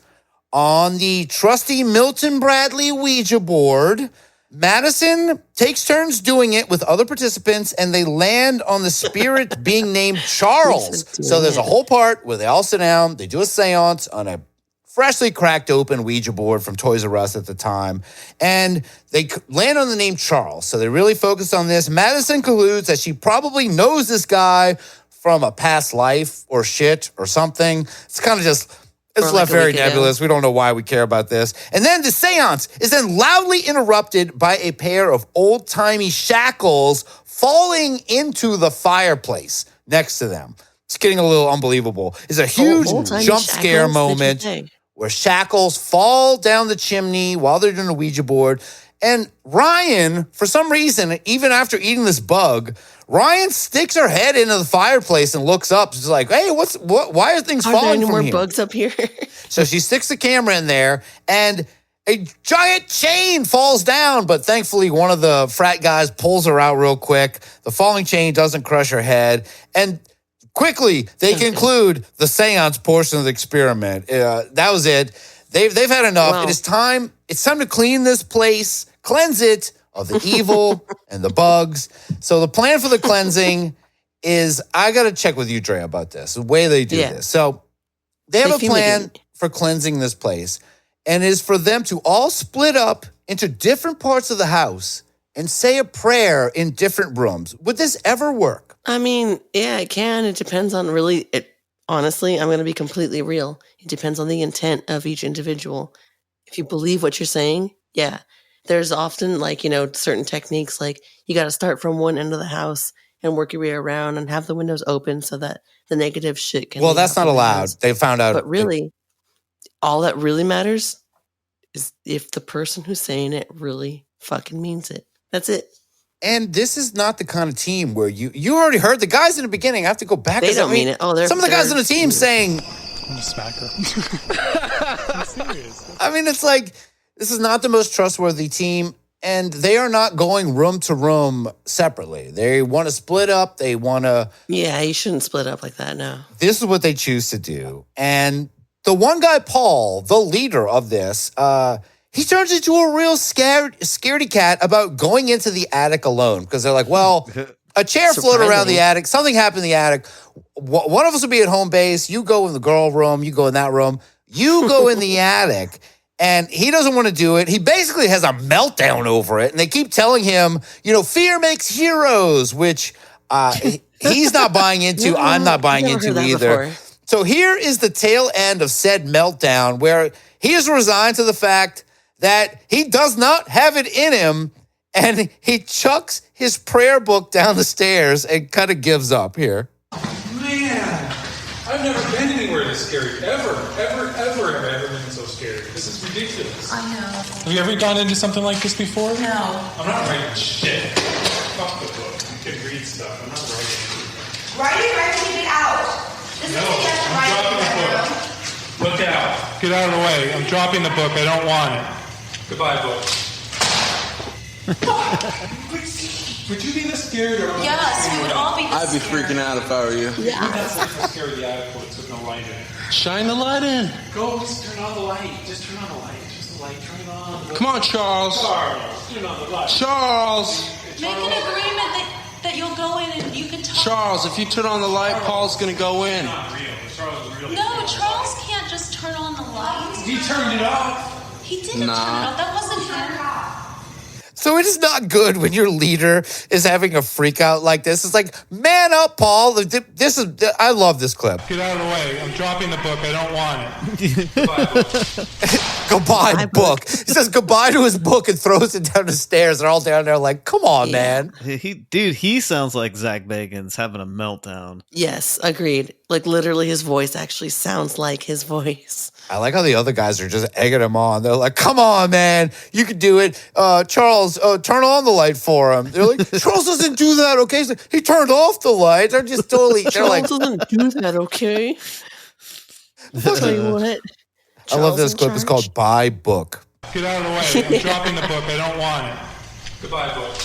On the trusty Milton Bradley Ouija board, Madison takes turns doing it with other participants, and they land on the spirit being named Charles. So there's a whole part where they all sit down, they do a seance on a freshly cracked open Ouija board from Toys R Us at the time, and they land on the name Charles. So they really focus on this. Madison concludes that she probably knows this guy from a past life or shit or something. It's kind of just... It's left very nebulous. We don't know why we care about this. And then the seance is then loudly interrupted by a pair of old-timey shackles falling into the fireplace next to them. It's getting a little unbelievable. It's a huge jump scare moment where shackles fall down the chimney while they're doing a Ouija board. And Ryan, for some reason, even after eating this bug, Ryan sticks her head into the fireplace and looks up. She's like, hey, why are things falling from here? Are there any more bugs up here? So she sticks the camera in there, and a giant chain falls down, but thankfully one of the frat guys pulls her out real quick. The falling chain doesn't crush her head, and quickly they conclude the seance portion of the experiment. That was it. They've had enough. Wow. It's time to clean this place, cleanse it of the evil and the bugs. So the plan for the cleansing is, I got to check with you, Drea, about this, the way they do this. So they have a plan for cleansing this place, and it is for them to all split up into different parts of the house and say a prayer in different rooms. Would this ever work? I mean, yeah, it can. It depends on honestly, I'm going to be completely real. It depends on the intent of each individual. If you believe what you're saying, yeah. There's often certain techniques, like you got to start from one end of the house and work your way around and have the windows open so that the negative shit can. Well, that's not allowed. They found out. But really, all that really matters is if the person who's saying it really fucking means it. That's it. And this is not the kind of team where you already heard the guys in the beginning. I have to go back. They don't mean it. Oh, some of the guys on the team saying, I'm gonna smack her. I'm serious. I mean, it's like, this is not the most trustworthy team, and they are not going room to room separately. They want to split up. They want to... Yeah, you shouldn't split up like that, no. This is what they choose to do. And the one guy, Paul, the leader of this, he turns into a real scaredy cat about going into the attic alone, because they're like, well, a chair floated around the attic. Something happened in the attic. One of us will be at home base. You go in the girl room. You go in that room. You go in the attic. And he doesn't want to do it. He basically has a meltdown over it. And they keep telling him, fear makes heroes, which he's not buying into. I'm not buying into either. Before. So here is the tail end of said meltdown, where he is resigned to the fact that he does not have it in him. And he chucks his prayer book down the stairs and kind of gives up here. Man, I've never been anywhere this scary. Ever have I ever been so scared. This is ridiculous. I know. Have you ever gone into something like this before? No. I'm not writing shit. Fuck the book. You can read stuff. I'm not writing anything. Write it out. I'm dropping the book. Look out. Get out of the way. I'm dropping the book. I don't want it. Goodbye, book. Would you be this scared? Yes, we would all be I'd be freaking out if I were you. Yeah. I'm scared of the attic with no light in it. Shine the light in. Go, just turn on the light. Just turn on the light. Just the light. Turn it on. Come on, Charles. Turn on the light. Charles. Make an agreement that you'll go in and you can talk. Charles, if you turn on the light, Paul's going to go in. Not real. Charles is really No, Charles can't just turn on the light. He turned it off. He didn't turn it off. That wasn't him. So it is not good when your leader is having a freak out like this. It's like, man up, Paul. I love this clip. Get out of the way. I'm dropping the book. I don't want it. Goodbye, book. He says goodbye to his book and throws it down the stairs. They're all down there like, come on, man. He sounds like Zach Bagans having a meltdown. Yes, agreed. Like literally his voice actually sounds like his voice. I like how the other guys are just egging him on. They're like, come on, man. You can do it. Charles, turn on the light for him. They're like, Charles doesn't do that, okay? So he turned off the light. They're just totally... Charles doesn't do that, okay? I'll tell you what. I love this clip. It's called Buy Book. Get out of the way. I'm dropping the book. I don't want it. Goodbye, book.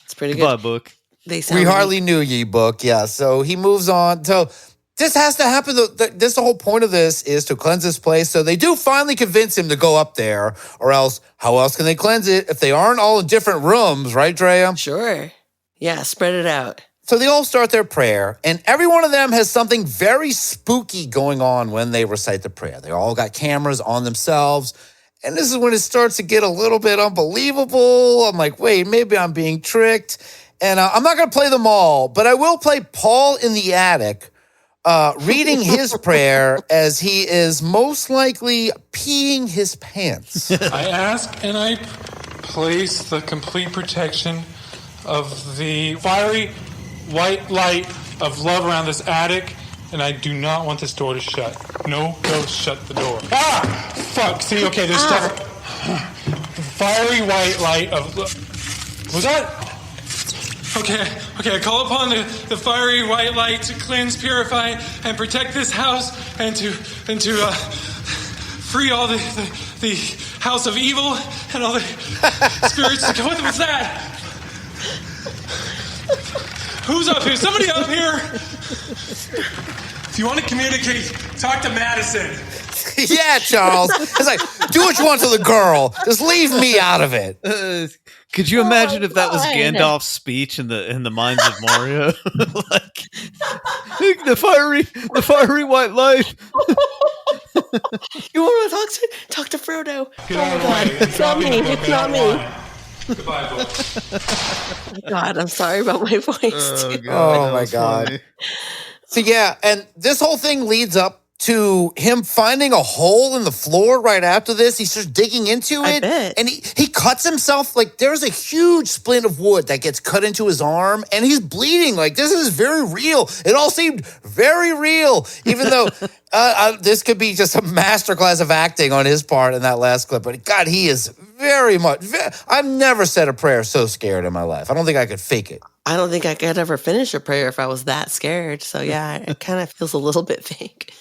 It's pretty good. Goodbye, book. They sound We Hardly Knew Ye book. Yeah. So he moves on. So this has to happen. The whole point of this is to cleanse this place. So they do finally convince him to go up there, or else how else can they cleanse it if they aren't all in different rooms, right, Drea? Sure. Yeah, spread it out. So they all start their prayer, and every one of them has something very spooky going on when they recite the prayer. They all got cameras on themselves, and this is when it starts to get a little bit unbelievable. I'm like, wait, maybe I'm being tricked. And I'm not going to play them all, but I will play Paul in the attic reading his prayer as he is most likely peeing his pants. I ask and I place the complete protection of the fiery white light of love around this attic, and I do not want this door to shut. No ghost, shut the door. Ah! Fuck, see, okay, there's stuff. Fiery white light of love. Was that? Okay, I call upon the fiery white light to cleanse, purify, and protect this house, and to free all the house of evil and all the spirits. What was that? Who's up here? Somebody up here? If you want to communicate, talk to Madison. Yeah, Charles. It's like, do what you want to the girl. Just leave me out of it. Could you imagine if that was Gandalf's speech in the Mines of Moria? Like the fiery white light. You want to talk to Frodo? Oh my God, it's not me. It's not me. Goodbye, folks. Oh God, I'm sorry about my voice. Oh my God. So yeah, and this whole thing leads up to him finding a hole in the floor right after this. He starts digging into it. And he cuts himself. Like, there's a huge splint of wood that gets cut into his arm, and he's bleeding. Like, this is very real. It all seemed very real, even though this could be just a masterclass of acting on his part in that last clip. But God, he is very much. I've never said a prayer so scared in my life. I don't think I could fake it. I don't think I could ever finish a prayer if I was that scared. So yeah, it kind of feels a little bit fake.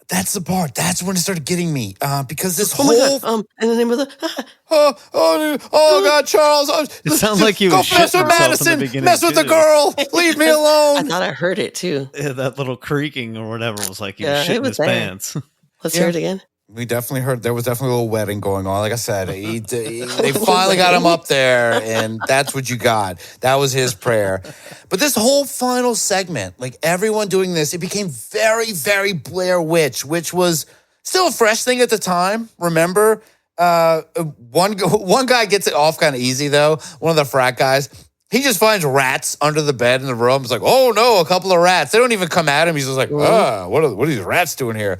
That's the part. That's when it started getting me. Because this whole... my God. And the name of the... oh God, Charles. It sounds like you go was mess with Madison. Mess with the girl. Leave me alone. I thought I heurd it too. Yeah, that little creaking or whatever was like he was shitting his pants. Let's hear it again. We definitely heard there was definitely a little wedding going on. Like I said, they finally got him up there, and that's what you got. That was his prayer. But this whole final segment, like everyone doing this, it became very, very Blair Witch, which was still a fresh thing at the time. Remember, one guy gets it off kind of easy though. One of the frat guys. He just finds rats under the bed in the room. It's like, oh no, a couple of rats. They don't even come at him. He's just like, what are these rats doing here?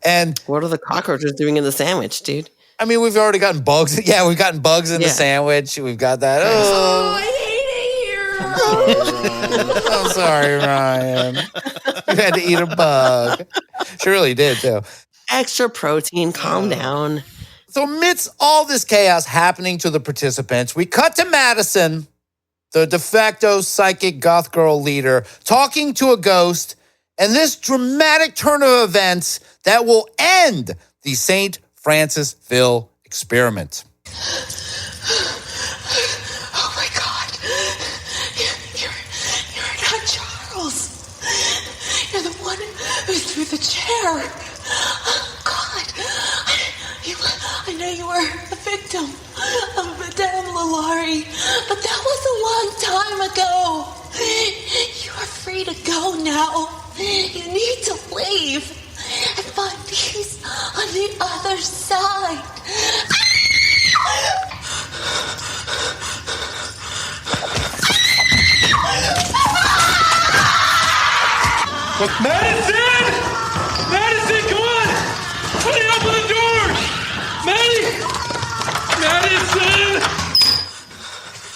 And what are the cockroaches doing in the sandwich, dude? I mean, we've already gotten bugs. Yeah, we've gotten bugs in the sandwich. We've got that. Oh, I hate it here. I'm sorry, Ryan. You had to eat a bug. She really did, too. Extra protein. Calm down. So amidst all this chaos happening to the participants, we cut to Madison, the de facto psychic goth girl leader, talking to a ghost, and this dramatic turn of events that will end the St. Francisville Experiment. Oh my God. You're not Charles. You're the one who threw the chair. God. I know you were a victim of Madame LaLaurie, but that was a long time ago. You are free to go now. You need to leave and find peace on the other side. Madison! Madison, come on! Honey, open the door!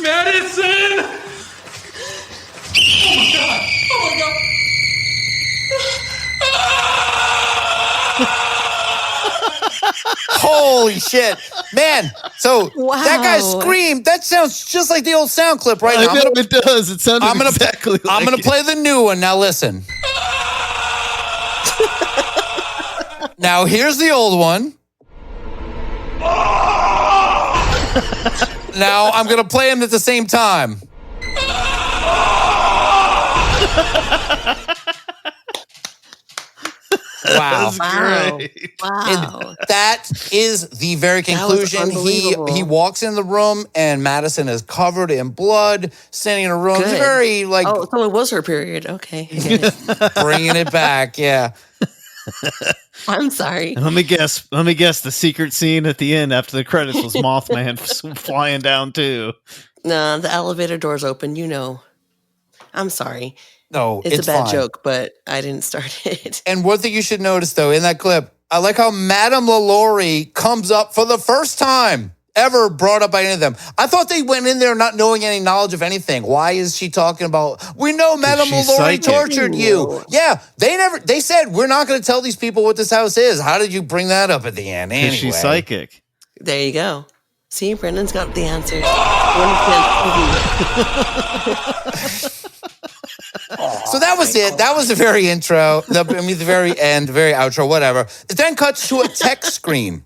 Madison! Oh my God! Holy shit. Man, so that guy screamed. That sounds just like the old sound clip right now. It does. It sounds exactly like I'm going to play the new one. Now listen. Now here's the old one. Now I'm going to play them at the same time. Wow. Great. Wow. That is the very conclusion. He walks in the room and Madison is covered in blood, standing in a room. It's Good. very like. Oh, so it was her period. Okay. I get it. Bringing it back. Yeah. I'm sorry. Let me guess. The secret scene at the end after the credits was Mothman flying down too. No, the elevator doors open. You know. I'm sorry. No, it's a bad fine. joke, but I didn't start it. And one thing you should notice, though, in that clip, I like how Madame LaLaurie comes up for the first time ever brought up by any of them. I thought they went in there not knowing any knowledge of anything. Why is she talking about, we know Madame LaLaurie tortured you. Yeah, they said, we're not going to tell these people what this house is. How did you bring that up at the end? Anyway. She's psychic. There you go. See, Brendan's got the answers. So that was it. That was the very intro. The very end, very outro, whatever. It then cuts to a text screen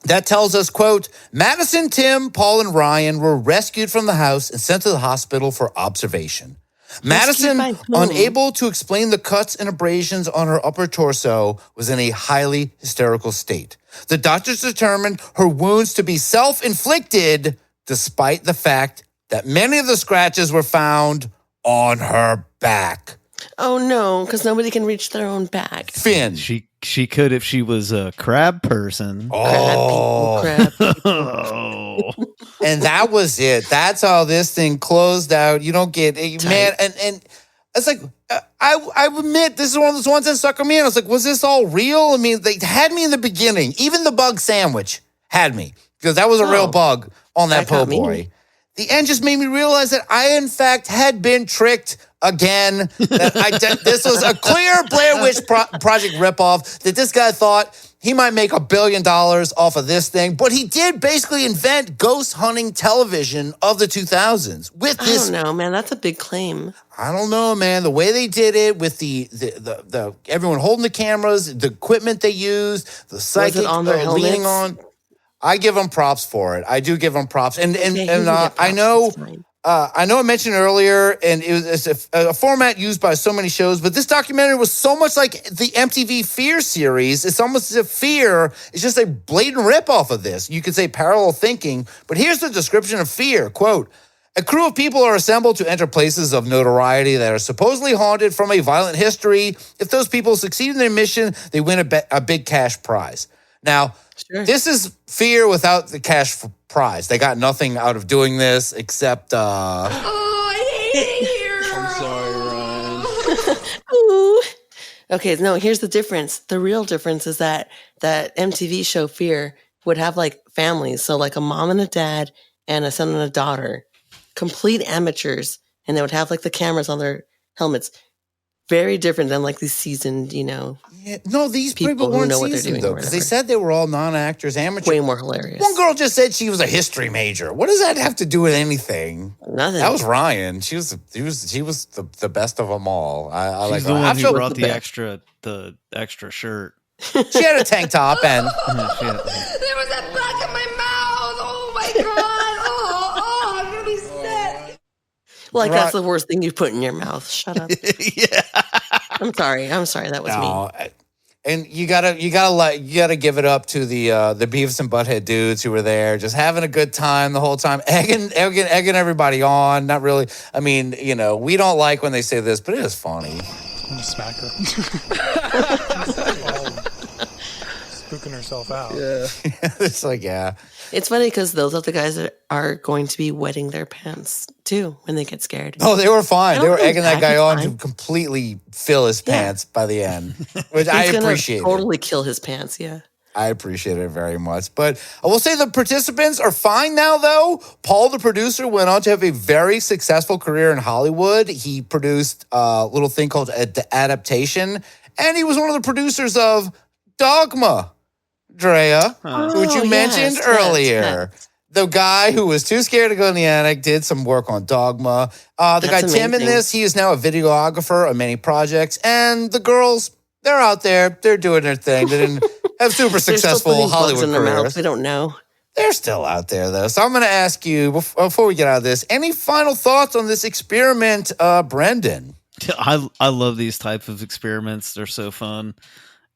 that tells us, quote, Madison, Tim, Paul, and Ryan were rescued from the house and sent to the hospital for observation. Madison, unable to explain the cuts and abrasions on her upper torso, was in a highly hysterical state. The doctors determined her wounds to be self-inflicted, despite the fact that many of the scratches were found on her back. Oh no, because nobody can reach their own back. Finn. She could if she was a crab person. Crab people. Oh. And that was it. That's how this thing closed out. You don't get it, man. And it's like, I admit, this is one of those ones that stuck on me. And I was like, was this all real? I mean, they had me in the beginning. Even the bug sandwich had me because that was a real bug on that po' boy. The end just made me realize that I, in fact, had been tricked again. That this was a clear Blair Witch Project ripoff, that this guy thought he might make $1 billion off of this thing, but he did basically invent ghost hunting television of the 2000s. With this, I don't know, man. That's a big claim. I don't know, man. The way they did it with the everyone holding the cameras, the equipment they used, the psychic leaning on. I give them props for it. I do give them props, and I know I mentioned earlier, and it was a format used by so many shows, but this documentary was so much like the MTV Fear series. It's almost as if Fear is just a blatant ripoff of this. You could say parallel thinking, but here's the description of Fear, quote, a crew of people are assembled to enter places of notoriety that are supposedly haunted from a violent history. If those people succeed in their mission, they win a big cash prize. Now, this is Fear without the cash prize. They got nothing out of doing this except... I hate it here. I'm sorry, Ryan. Ooh. Okay, no, here's the difference. The real difference is that MTV show Fear would have like families. So like a mom and a dad and a son and a daughter. Complete amateurs. And they would have like the cameras on their helmets. Very different than like these seasoned, Yeah, no, these people weren't seasoned, though, because they said they were all non-actors, amateurs. Way more hilarious. One girl just said she was a history major. What does that have to do with anything? Nothing. That was Ryan. She was the best of them all. I like the one who brought the extra shirt. She had a tank top and There was a bug in my mouth. Oh my god. I'm gonna be sick. Like that's the worst thing you put in your mouth. Shut up. Yeah. I'm sorry. That was me. And you gotta give it up to the Beavis and Butthead dudes who were there, just having a good time the whole time, egging everybody on. Not really. I mean, we don't like when they say this, but it is funny. I'm gonna smack her. Spooking herself out. Yeah. It's like, yeah. It's funny because those are the guys that are going to be wetting their pants too when they get scared. Oh, they were fine. They were egging that guy on to completely fill his pants by the end, which I appreciate. Totally kill his pants. Yeah. I appreciate it very much. But I will say the participants are fine now, though. Paul, the producer, went on to have a very successful career in Hollywood. He produced a little thing called The Adaptation, and he was one of the producers of Dogma, Drea, which you mentioned earlier. Yes. The guy who was too scared to go in the attic did some work on Dogma. The guy Tim in this, he is now a videographer on many projects. And the girls, they're out there. They're doing their thing. They didn't have super successful Hollywood careers. We don't know. They're still out there, though. So I'm going to ask you, before we get out of this, any final thoughts on this experiment, Brendan? I love these type of experiments. They're so fun.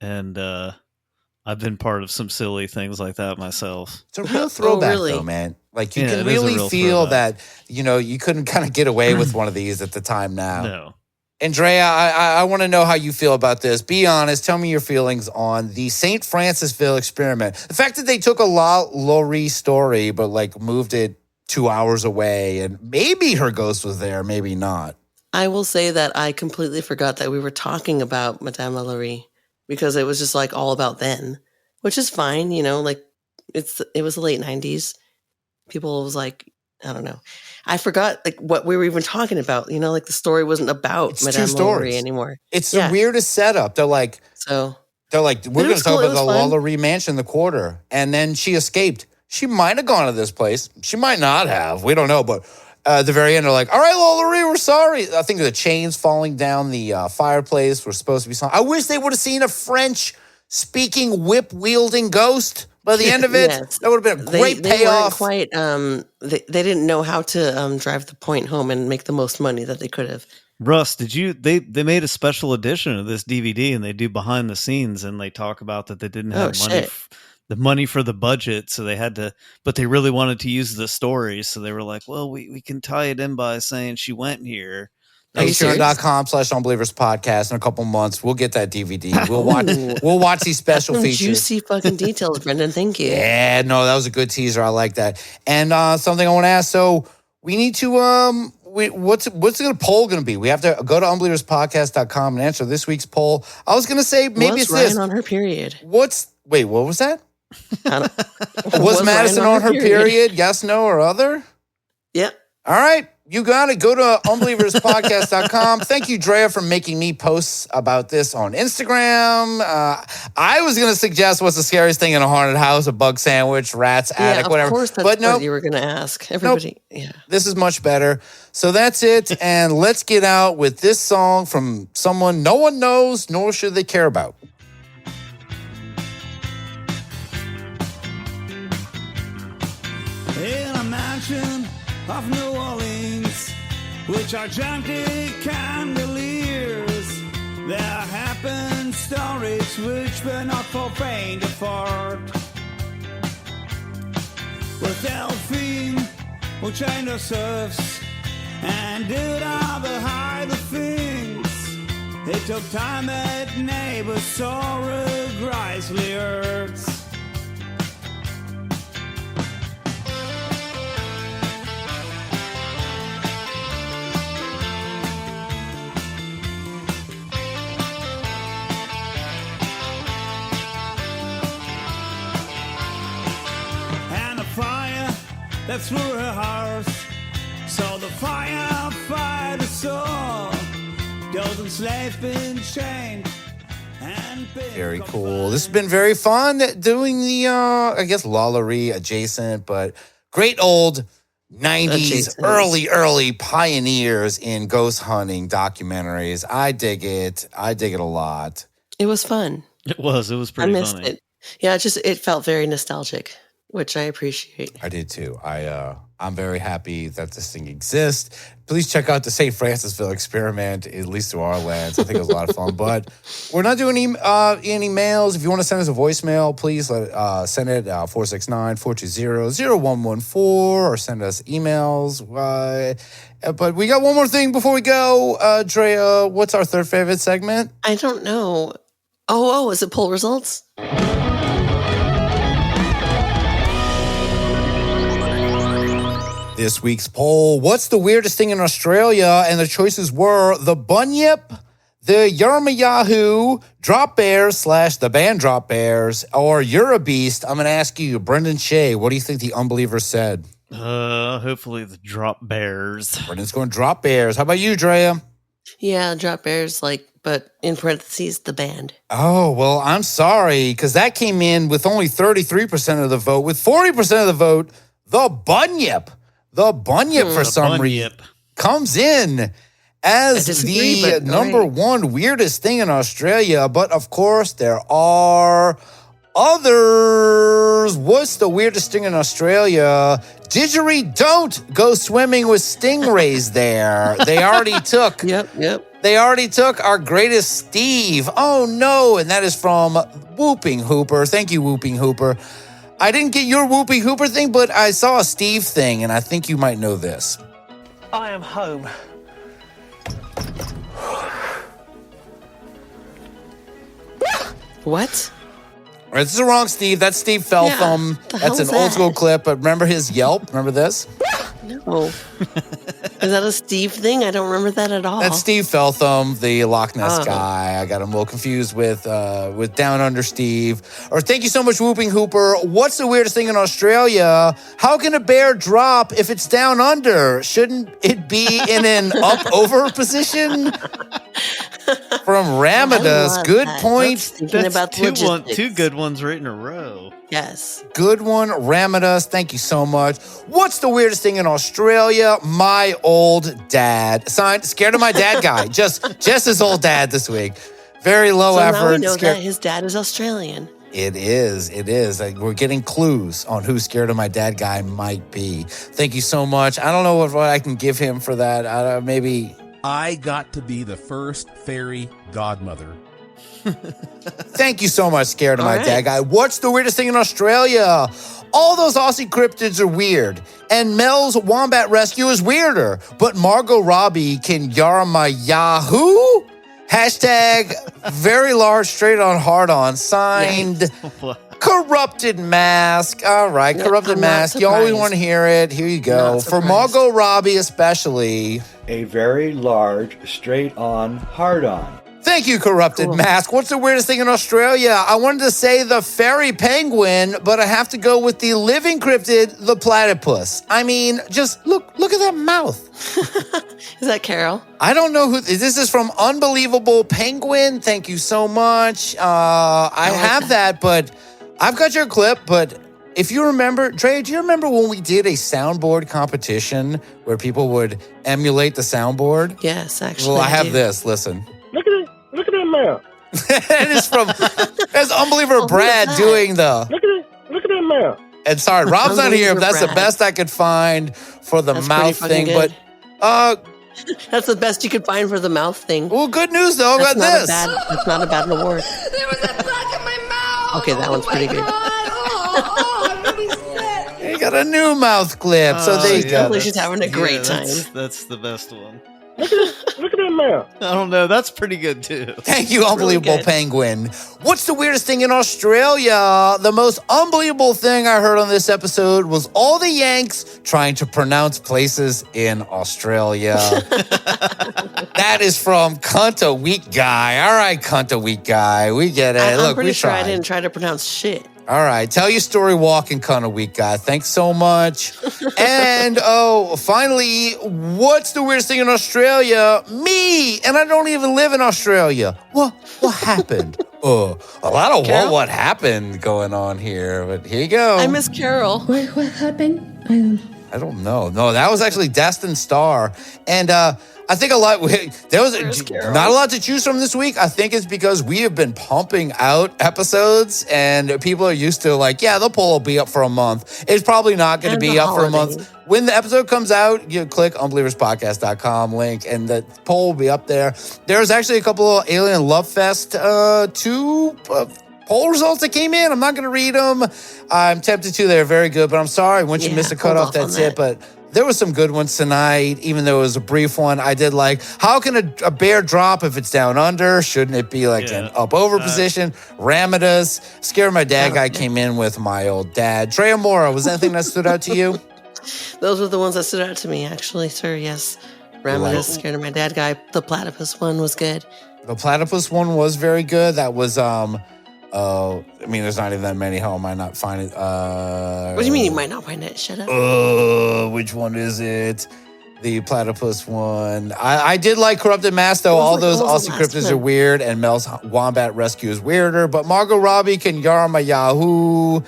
and I've been part of some silly things like that myself. It's a real throwback, though, man. Like, you can it is a really real feel throwback. that, you couldn't kind of get away with one of these at the time now. No. And Drea, I want to know how you feel about this. Be honest. Tell me your feelings on the St. Francisville Experiment. The fact that they took a LaLaurie story, but like moved it 2 hours away, and maybe her ghost was there, maybe not. I will say that I completely forgot that we were talking about Madame LaLaurie because it was just like all about then, which is fine. Like it was the late 90s. People was like, I don't know. I forgot like what we were even talking about. Like the story wasn't about Madame LaLaurie anymore. It's the weirdest setup. They're like, we're going to talk about the LaLaurie mansion, the quarter, and then she escaped. She might have gone to this place. She might not have. We don't know. But at the very end, they're like, all right, LaLaurie, we're sorry. I think the chains falling down the fireplace were supposed to be something. I wish they would have seen a French-speaking, whip-wielding ghost by the end of it. Yes. That would have been a great they payoff. Weren't quite, they didn't know how to drive the point home and make the most money that they could have. Russ, they made a special edition of this DVD, and they do behind the scenes, and they talk about that they didn't have the money for the budget, so they had to, but they really wanted to use the story, so they were like, well, we can tie it in by saying she went here. Patreon.com/Unbelievers podcast. In a couple months, we'll get that DVD. We'll watch these special features. Juicy fucking details, Brendan. Thank you. Yeah, no, that was a good teaser. I like that. And something I want to ask. So we need to what's the poll going to be? We have to go to unbelieverspodcast.com and answer this week's poll. I was going to say maybe it's Ryan this. On her period. What was that? Was Madison on her period? Yes, no, or other? Yep. All right. You got it. Go to unbelieverspodcast.com. Thank you, Drea, for making me posts about this on Instagram. I was going to suggest what's the scariest thing in a haunted house, a bug sandwich, rats, attic, whatever. Of course that's what you were going to ask. Everybody, yeah. This is much better. So that's it. And let's get out with this song from someone no one knows, nor should they care about. In a mansion of New Orleans, which are gigantic chandeliers, there happen stories which were not for faint of heart. With Delphine, who chained her serfs and did other hide the things. It took time that neighbors saw her grisly hurts. That through her house, so the firefighter saw those enslaved been chained and been. Very cool. This has been very fun doing the, I guess, LaLaurie adjacent, but great old 90s, early pioneers in ghost hunting documentaries. I dig it. I dig it a lot. It was fun. It was pretty funny. I missed it. Yeah, it felt very nostalgic, which I appreciate. I did too. I'm very happy that this thing exists. Please check out the St. Francisville Experiment, at least through our lands. I think it was a lot of fun. But we're not doing any mails. If you want to send us a voicemail, please send it 469-420-0114 or send us emails. But we got one more thing before we go. Drea, what's our third favorite segment? I don't know. Oh, is it poll results? This week's poll, what's the weirdest thing in Australia? And the choices were the Bunyip, the Yarmayahu, Drop Bears / the band Drop Bears, or You're a Beast. I'm going to ask you, Brendan Shay, what do you think the Unbelievers said? Hopefully the Drop Bears. Brendan's going Drop Bears. How about you, Drea? Yeah, Drop Bears, but in parentheses, the band. Oh, well, I'm sorry, because that came in with only 33% of the vote. With 40% of the vote, the Bunyip. The Bunyip, for some reason, comes in as the number one weirdest thing in Australia. But, of course, there are others. What's the weirdest thing in Australia? Don't go swimming with stingrays there. They already took. Yep. They already took our greatest Steve. Oh no, and that is from Whooping Hooper. Thank you, Whooping Hooper. I didn't get your Whooping Hooper thing, but I saw a Steve thing, and I think you might know this. I am home. What? This is the wrong Steve. That's Steve Feltham. Yeah, That's an old school clip, but remember his yelp? Remember this? No. Is that a Steve thing? I don't remember that at all. That's Steve Feltham, the Loch Ness Oh. guy. I got him a little confused with Down Under Steve. Or thank you so much, Whooping Hooper. What's the weirdest thing in Australia? How can a bear drop if it's down under? Shouldn't it be in an up-over position? From Ramadus. Good point. That's two good ones right in a row. Yes. Good one, Ramadus. Thank you so much. What's the weirdest thing in Australia? My old dad. Signed, scared of my dad guy. just his old dad this week. Very low So effort. now we know that his dad is Australian. It is. Like, we're getting clues on who scared of my dad guy might be. Thank you so much. I don't know what I can give him for that. Maybe. I got to be the first fairy godmother. Thank you so much, scared of All my right. dad guy. What's the weirdest thing in Australia? All those Aussie cryptids are weird, and Mel's wombat rescue is weirder. But Margot Robbie can yar my Yahoo? Hashtag very large straight on hard on. Signed. Corrupted Mask. All right, Yeah, Corrupted I'm not Mask. You always surprised. want to hear it. Here you go. Not For surprised. Margot Robbie especially. A very large, straight-on, hard-on. Thank you, Corrupted Mask. What's the weirdest thing in Australia? I wanted to say the fairy penguin, but I have to go with the living cryptid, the platypus. I mean, just look at that mouth. Is that Carol? I don't know who this is from. Unbelievable Penguin. Thank you so much. I have that, but I've got your clip. But if you remember, Drea, do you remember when we did a soundboard competition where people would emulate the soundboard? Yes, actually. Well, I have do. this. Listen. Look at that mouth. That is from that's Unbeliever Brad doing the. Look at that mouth. And sorry, Rob's not here, but that's the Brad. best I could find for the That's mouth pretty thing. fucking But that's the best you could find for the mouth thing. Well, good news though. I got this. That's not a bad award. There was a bug in my mouth. Okay, that one's pretty good. You got a new mouth clip. So there you go. Hopefully she's having a great time. That's the best one. Look at that mouth. I don't know. That's pretty good too. Thank you, Unbelievable Penguin. What's the weirdest thing in Australia? The most unbelievable thing I heard on this episode was all the Yanks trying to pronounce places in Australia. That is from Cunta Weak Guy. All right, Cunta Weak Guy. We get it. I'm Look, pretty we sure I tried. didn't try to pronounce shit. All right. Tell your story walking, Cunta Weak Guy. Thanks so much. And, finally, what's the weirdest thing in Australia? Me! And I don't even live in Australia. What happened? A lot of Carol? what happened going on here. But here you go. I miss Carol. What happened? I don't know. No, that was actually Destined Star. And I think there was not a lot to choose from this week. I think it's because we have been pumping out episodes and people are used to the poll will be up for a month. It's probably not going to be up for a month. When the episode comes out, you click unbelieverspodcast.com link and the poll will be up there. There's actually a couple of Alien Love Fest 2 poll results that came in. I'm not going to read them. I'm tempted to. They're very good, but I'm sorry. Once you miss a cutoff, that's it. But there was some good ones tonight, even though it was a brief one. I did how can a bear drop if it's down under? Shouldn't it be an up-over position? Ramadus. Scared my dad guy came in with my old dad. Drea Mora, was anything that stood out to you? Those were the ones that stood out to me, actually, sir. Yes. Ramadus, scared of my dad guy. The platypus one was good. The platypus one was very good. That was, there's not even that many. How am I not finding it? What do you mean you might not find it? Shut up. Which one is it? The platypus one. I did like Corrupted Mask, though. All those Aussie cryptids are weird, and Mel's Wombat Rescue is weirder. But Margot Robbie can yar my Yahoo.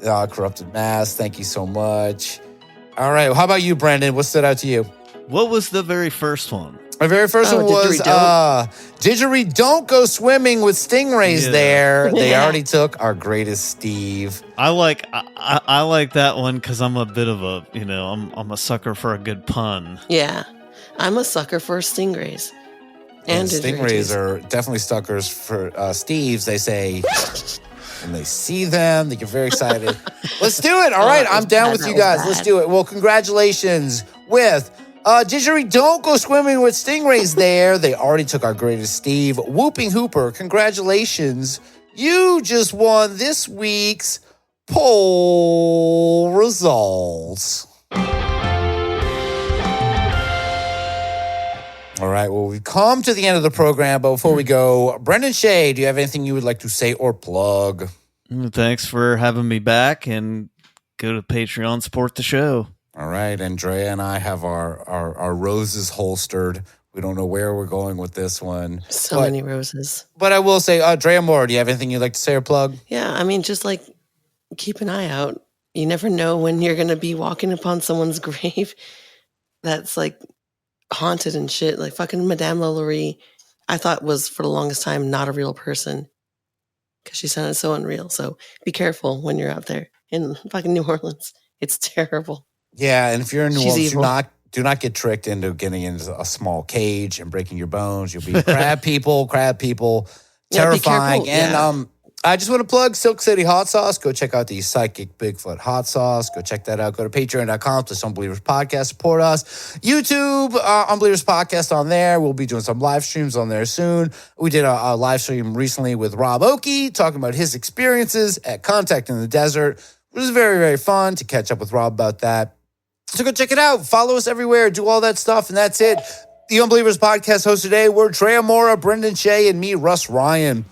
Corrupted Mask, thank you so much. All right, how about you, Brandon? What stood out to you? What was the very first one? My very first one was Didgeridoo Don't Go Swimming with Stingrays there. They already took our greatest Steve. I like that one because I'm a bit of a, I'm a sucker for a good pun. Yeah. I'm a sucker for stingrays. And stingrays are definitely suckers for Steves. They say, and they see them, they get very excited. Let's do it. All right, I'm down with you guys. Let's do it. Well, congratulations with Didgeridoo. Don't go swimming with stingrays there. They already took our greatest Steve. Whooping Hooper, congratulations. You just won this week's poll results. All right, well, we've come to the end of the program, but before we go, Brendan Shay, do you have anything you would like to say or plug? Thanks for having me back, and go to Patreon, support the show. All right, and Drea and I have our roses holstered. We don't know where we're going with this one. So many roses. But I will say, Drea Mora, do you have anything you'd like to say or plug? Yeah, I mean, just like keep an eye out. You never know when you're going to be walking upon someone's grave that's like haunted and shit. Like fucking Madame LaLaurie, I thought was for the longest time not a real person because she sounded so unreal. So be careful when you're out there in fucking New Orleans. It's terrible. Yeah, and if you're in New She's Orleans, evil. do not get tricked into getting into a small cage and breaking your bones. You'll be crab people, terrifying. Yeah, And I just want to plug Silk City Hot Sauce. Go check out the Psychic Bigfoot Hot Sauce. Go check that out. Go to patreon.com/Unbelievers Podcast. Support us. YouTube, Unbelievers Podcast on there. We'll be doing some live streams on there soon. We did a live stream recently with Rob Oakey talking about his experiences at Contact in the Desert. It was very, very fun to catch up with Rob about that. So go check it out. Follow us everywhere. Do all that stuff. And that's it. The Unbelievers Podcast host today were Drea Mora, Brendan Shay, and me, Russ Ryan.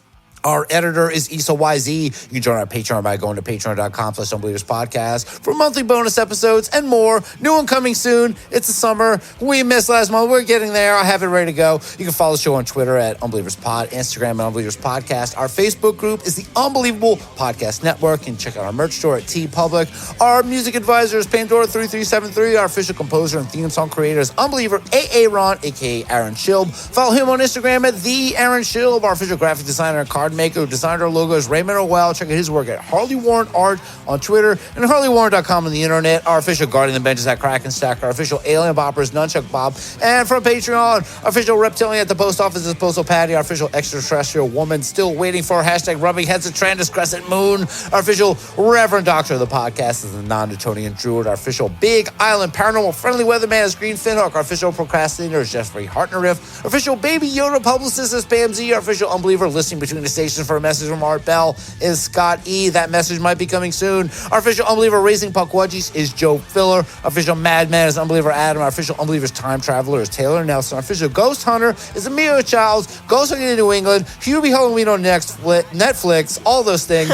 Our editor is Issa YZ. You can join our Patreon by going to patreon.com/Unbelievers Podcast for monthly bonus episodes and more. New one coming soon. It's the summer. We missed last month. We're getting there. I have it ready to go. You can follow the show on Twitter at Unbelievers Pod, Instagram at Unbelievers Podcast. Our Facebook group is the Unbelievable Podcast Network. You can check out our merch store at TeePublic. Our music advisor is Pandora3373. Our official composer and theme song creator is Unbeliever AA Ron, aka Aaron Schilb. Follow him on Instagram at the Aaron Schilb. Our official graphic designer and card maker who designed our logos, Raymond Orwell. Check out his work at Harley Warren Art on Twitter and HarleyWarren.com on the internet. Our official guardian of the benches at Kraken Stack. Our official alien bopper is Nunchuck Bob. And from Patreon, our official reptilian at the post office is Postal Patty. Our official extraterrestrial woman still waiting for hashtag rubbing heads at Trandus Crescent Moon. Our official Reverend Doctor of the podcast is the non-Newtonian Druid. Our official Big Island Paranormal Friendly Weatherman is Green Finhook. Our official procrastinator is Jeffrey Hartneriff. Our official Baby Yoda publicist is Pam Z. Our official unbeliever listening between the stations for a message from Art Bell is Scott E. That message might be coming soon. Our official unbeliever raising Puckwudgies is Joe Filler. Our official Madman is Unbeliever Adam. Our official unbelievers time traveler is Taylor Nelson. Our official ghost hunter is Emilio Childs. Ghost hunting in New England. Hubie Halloween on Netflix. All those things.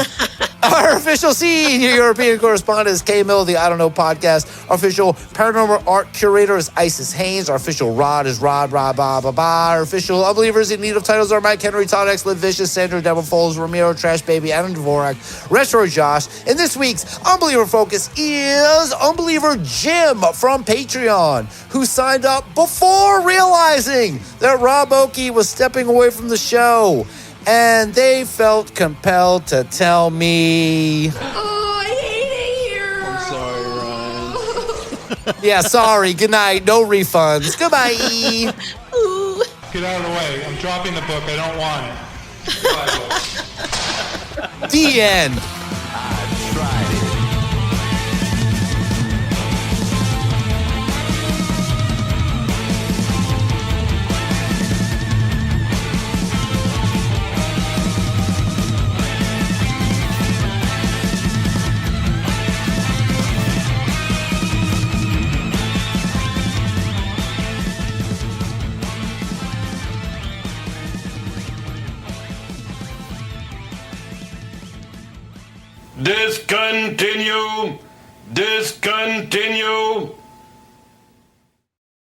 Our official senior European correspondent is K Mill, the I Don't Know podcast. Our official paranormal art curator is Isis Haynes. Our official Rod is Rod, Our official unbelievers in need of titles are Mike Henry, Todd X, Liv Vicious, Sandra Devil Foles, Ramiro, Trash Baby, Adam Dvorak, Retro Josh. And this week's Unbeliever Focus is Unbeliever Jim from Patreon, who signed up before realizing that Rob Oakey was stepping away from the show. And they felt compelled to tell me. Oh, I hate it here. I'm sorry, Ryan. Yeah, sorry. Good night. No refunds. Goodbye. Get out of the way. I'm dropping the book. I don't want it. The end. Discontinue! Discontinue!